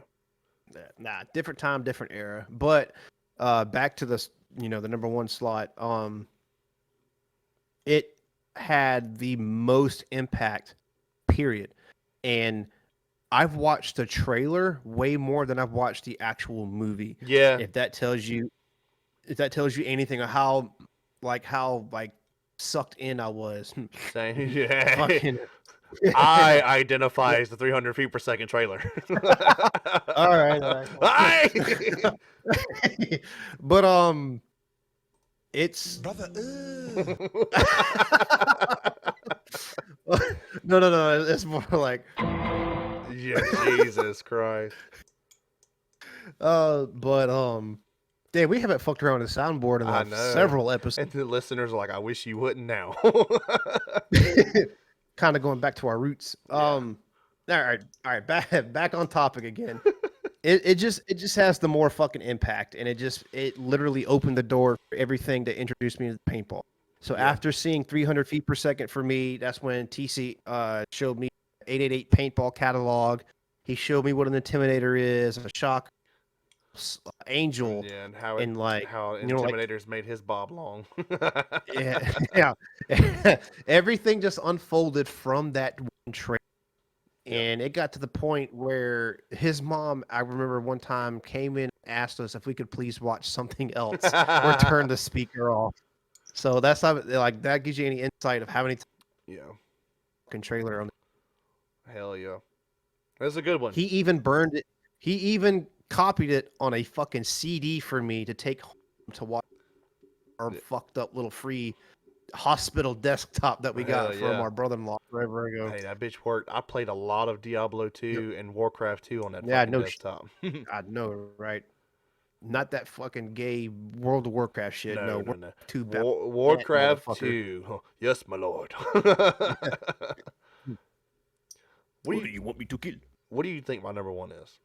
Nah, different time, different era. But back to the the number one slot. It had the most impact, period. And I've watched the trailer way more than I've watched the actual movie. Yeah, If that tells you, anything of how sucked in I was, same. Yeah, fucking. I identify as the 300 feet per second trailer. All right, all I. right. But it's Brother, no. It's more like Yeah, Jesus Christ. but damn, we haven't fucked around with the soundboard I in know. several episodes. And the listeners are like, I wish you wouldn't now. Kind of going back to our roots. Yeah. All right, back on topic again. It just has the more fucking impact, and it literally opened the door for everything to introduce me to paintball. So Yeah. after seeing 300 feet per second for me, that's when TC showed me 888 paintball catalog. He showed me what an intimidator is, a shock, angel, Yeah, and how and like Intimidators made his bob long. yeah, everything just unfolded from that one trailer. And it got to the point where his mom, I remember one time, came in and asked us if we could please watch something else or turn the speaker off. So that's how, like, that gives you any insight of how many Yeah. fucking trailer on. Hell yeah. That's a good one. He even burned it. He even copied it on a fucking CD for me to take home to watch our fucked up little free hospital desktop that we got Hell from yeah. our brother-in-law forever ago. Hey, that bitch worked. I played a lot of Diablo 2 and Warcraft 2 on that Yeah, fucking no desktop. I know, right? Not that fucking gay World of Warcraft shit. No, No. Too bad. Warcraft motherfucker. 2. Yes, my lord. What do you want me to kill? What do you think my number one is?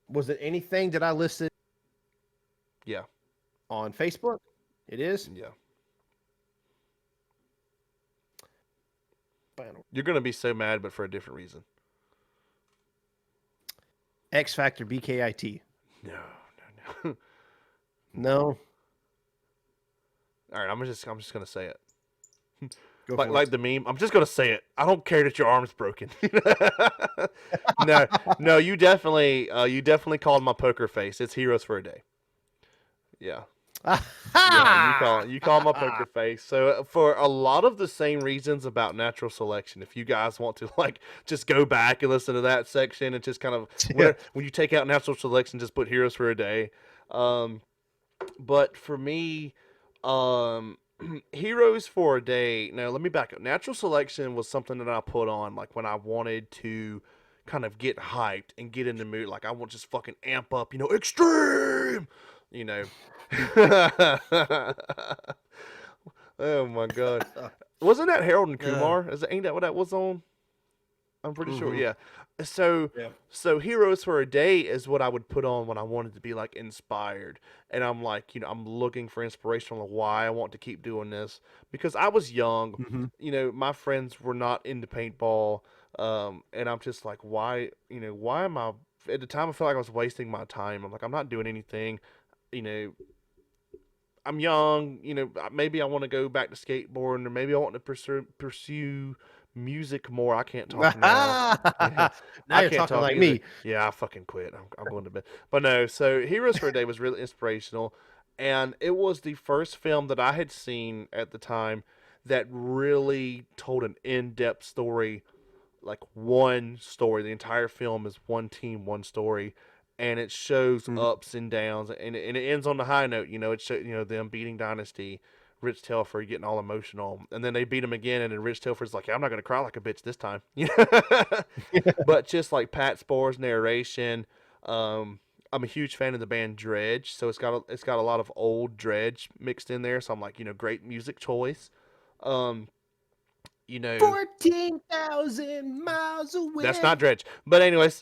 Was it anything that I listed Yeah. on Facebook? It is. Yeah. You're going to be so mad, but for a different reason. X Factor BKIT. No. No. All right, I'm just going to say it. Go for Like it. the meme. I'm just going to say it. I don't care that your arm's broken. No, you definitely called my poker face. It's Heroes for a Day. Yeah. Yeah, you call my poker face. So for a lot of the same reasons about natural selection, if you guys want to like just go back and listen to that section and just kind of when you take out natural selection, just put Heroes for a Day. But for me, Heroes for a Day. Now let me back up. Natural selection was something that I put on like when I wanted to kind of get hyped and get in the mood. Like I want to just fucking amp up, extreme. Oh my god. Wasn't that Harold and Kumar? Ain't that what that was on? I'm pretty sure. Yeah. So Heroes for a Day is what I would put on when I wanted to be like inspired. And I'm like, I'm looking for inspiration on why I want to keep doing this. Because I was young, my friends were not into paintball. And I'm just like, why am I at the time I felt like I was wasting my time. I'm like, I'm not doing anything, I'm young, maybe I want to go back to skateboarding, or maybe I want to pursue music more. I can't talk now. Now I you're can't talking talk like either. me. Yeah, I fucking quit. I'm going to bed. But no, so Heroes for a Day was really inspirational, and it was the first film that I had seen at the time that really told an in-depth story, like one story. The entire film is one team, one story, and it shows ups and downs, and it ends on the high note. It shows them beating Dynasty, Rich Telford getting all emotional, and then they beat him again, and then Rich Telford's like, yeah, I'm not gonna cry like a bitch this time. But just like Pat Spore's narration, I'm a huge fan of the band Dredge, so it's got a lot of old Dredge mixed in there, so I'm like, great music choice. 14,000 miles away. That's not Dredge, but anyways.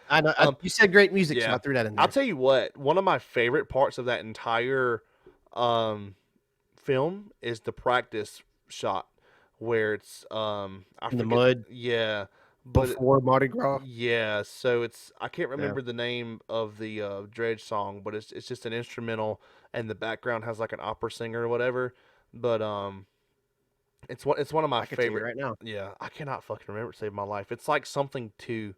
I know. You said great music, so I threw that in there. I'll tell you what. One of my favorite parts of that entire film is the practice shot where it's I In the forget. mud Yeah, but before Mardi Gras. yeah, so it's I can't Yeah, remember the name of the Dredge song, but it's just an instrumental, and the background has like an opera singer or whatever. But it's one of my I can tell you favorite. right now. Yeah, I cannot fucking remember to save my life. It's like something two,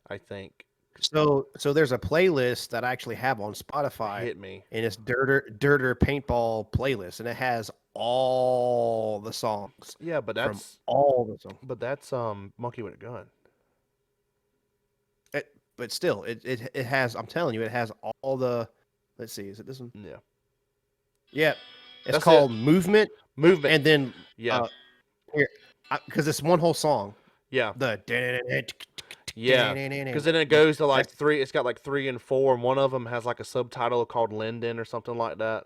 I think. So there's a playlist that I actually have on Spotify, Hit me. and it's Dirter Paintball playlist, and it has all the songs Yeah, but from that's all the songs. Monkey with a Gun. But still, it has. I'm telling you, it has all the. Let's see, is it this one? Yeah, Yeah, it's that's it. called Movement, Movement. and then Yeah, uh here because it's one whole song. yeah, The yeah. Because then it goes to like that's three. It's got like three and four, and one of them has like a subtitle called Linden or something like that.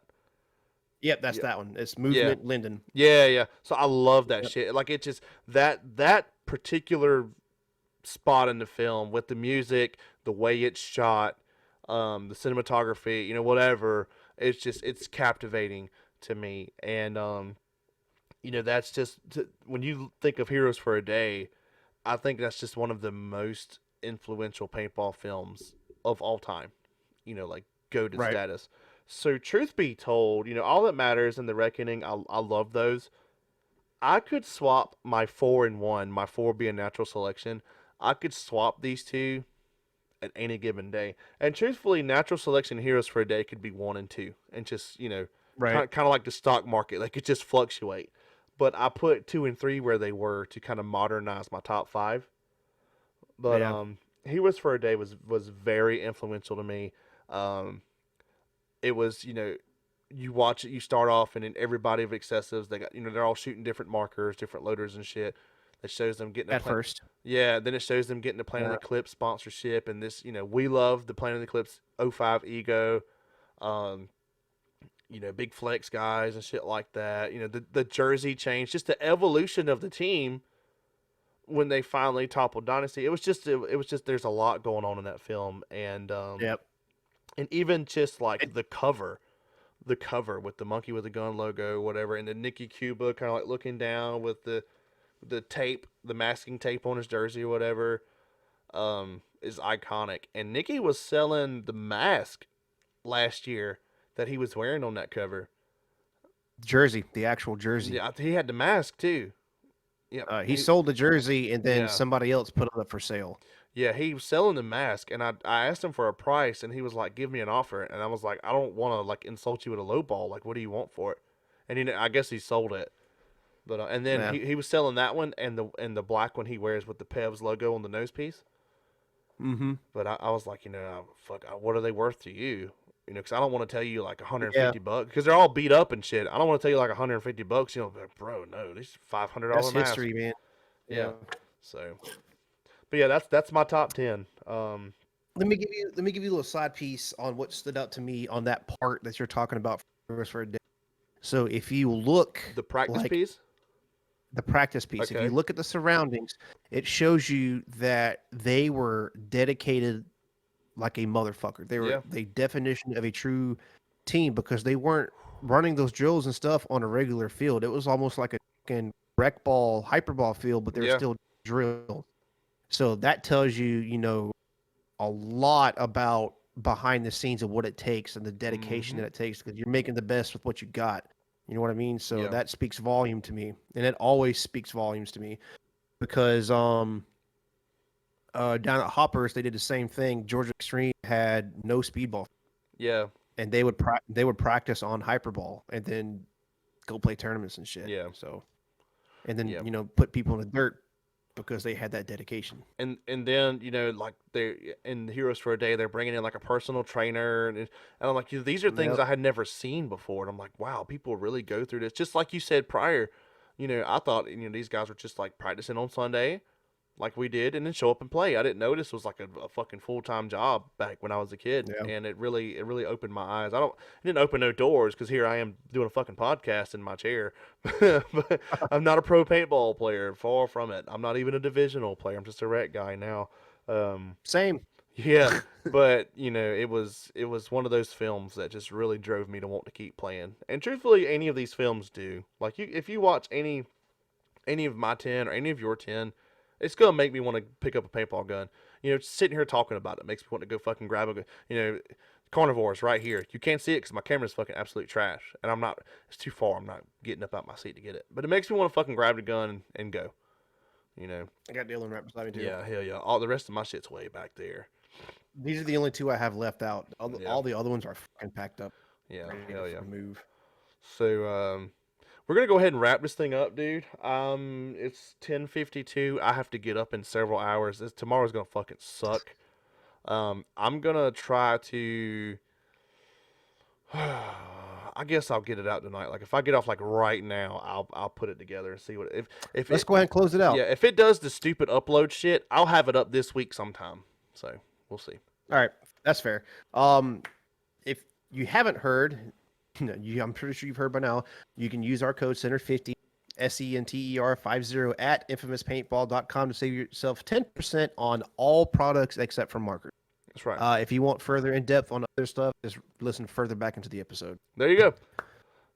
yep, that's Yeah, that one. It's yeah, Movement Linden. yeah, yeah. So I love that Yep. shit. Like it just that particular spot in the film with the music, the way it's shot, the cinematography, whatever. It's captivating to me, and that's just when you think of Heroes for a Day, I think that's just one of the most influential paintball films of all time. Like goated Right. status. So truth be told, all that matters in the Reckoning, I love those. I could swap my 4 and 1, my 4 being natural selection. I could swap these two at any given day. And truthfully, natural selection Heroes for a Day could be 1 and 2, and just Right. kind of like the stock market, they could just fluctuate. But I put 2 and 3 where they were to kind of modernize my top five. But Yeah. Heroes for a Day was very influential to me. Um, it was you watch it, you start off, and then everybody of excessives, they got they're all shooting different markers, different loaders and shit. That shows them getting a At plan. first. Yeah, then it shows them getting the Planet Yeah. Eclipse sponsorship, and this we love the Planet Eclipse '05 ego, um, big flex guys and shit like that. The jersey change, just the evolution of the team when they finally toppled Dynasty. It was just there's a lot going on in that film, Yep. and even just It, like the cover with the monkey with the gun logo, whatever, and then Nicky Cuba kind of like looking down with the tape, the masking tape on his jersey or whatever, is iconic. And Nicky was selling the mask last year that he was wearing on that cover. jersey, the actual jersey. Yeah, he had the mask too. Yep. He sold the jersey, and then Yeah. somebody else put it up for sale. Yeah, he was selling the mask, and I asked him for a price, and he was like, "Give me an offer," and I was like, "I don't want to like insult you with a low ball. Like, what do you want for it?" And I guess he sold it. But and then Yeah. he was selling that one and the black one he wears with the Pevs logo on the nose piece. Mm-hmm. But I was like, fuck, what are they worth to you? Because I don't want to tell you like Yeah. $150 because they're all beat up and shit. I don't want to tell you like $150. Like, bro, no, these $500 That's masks. history, man. Yeah. Yeah. So, but yeah, that's my top 10. Let me give you a little side piece on what stood out to me on that part that you're talking about for a day. So if you look The practice like piece. the practice piece, if you Okay. look at the surroundings, it shows you that they were dedicated like a motherfucker. They were Yeah. the definition of a true team because they weren't running those drills and stuff on a regular field. It was almost like a fucking rec ball, hyperball field, but they were Yeah. still drilled. So that tells you, a lot about behind the scenes of what it takes and the dedication Mm-hmm. that it takes because you're making the best with what you got. You know what I mean? So Yeah. that speaks volume to me, and it always speaks volumes to me because down at Hoppers they did the same thing. Georgia Extreme had no speedball, Yeah. and they would practice on hyperball and then go play tournaments and shit. Yeah. So and then Yeah. put people in the dirt because they had that dedication. And then like they in Heroes for a Day they're bringing in like a personal trainer and I'm like these are things Yep. I had never seen before and I'm like wow, people really go through this just like you said prior. I thought these guys were just like practicing on Sunday like we did and then show up and play. I didn't know this was like a fucking full-time job back when I was a kid, Yeah. and it really opened my eyes. It didn't open no doors because here I am doing a fucking podcast in my chair. But I'm not a pro paintball player, far from it. I'm not even a divisional player. I'm just a rec guy now. Um, Same. yeah, but it was one of those films that just really drove me to want to keep playing. And truthfully, any of these films do. Like if you watch any any of my 10 or any of your 10, it's gonna make me want to pick up a paintball gun. You know, sitting here talking about it makes me want to go fucking grab a gun. You know, carnivores right here. You can't see it because my camera's fucking absolute trash, and I'm not. It's too far. I'm not getting up out my seat to get it. But it makes me want to fucking grab the gun and go. You know. I got Dylan right beside me too. Yeah, hell yeah. All the rest of my shit's way back there. These are the only two I have left out. Yeah. All the other ones are fucking packed up. Yeah, Ready hell to yeah. move. So we're gonna go ahead and wrap this thing up, dude. It's 10:52. I have to get up in several hours. Tomorrow's gonna fucking suck. I'm gonna try to. I guess I'll get it out tonight. Like if I get off like right now, I'll put it together and see what if Let's it, go ahead and close it out. yeah, if it does the stupid upload shit, I'll have it up this week sometime. So we'll see. All right, that's fair. If you haven't heard, I'm pretty sure you've heard by now. You can use our code Center50 SENTER50 at infamouspaintball.com to save yourself 10% on all products except for markers. That's right. If you want further in depth on other stuff, just listen further back into the episode. There you go.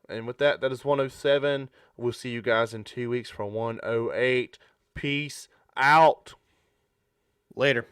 And with that, that is 107. We'll see you guys in 2 weeks for 108. Peace out. Later.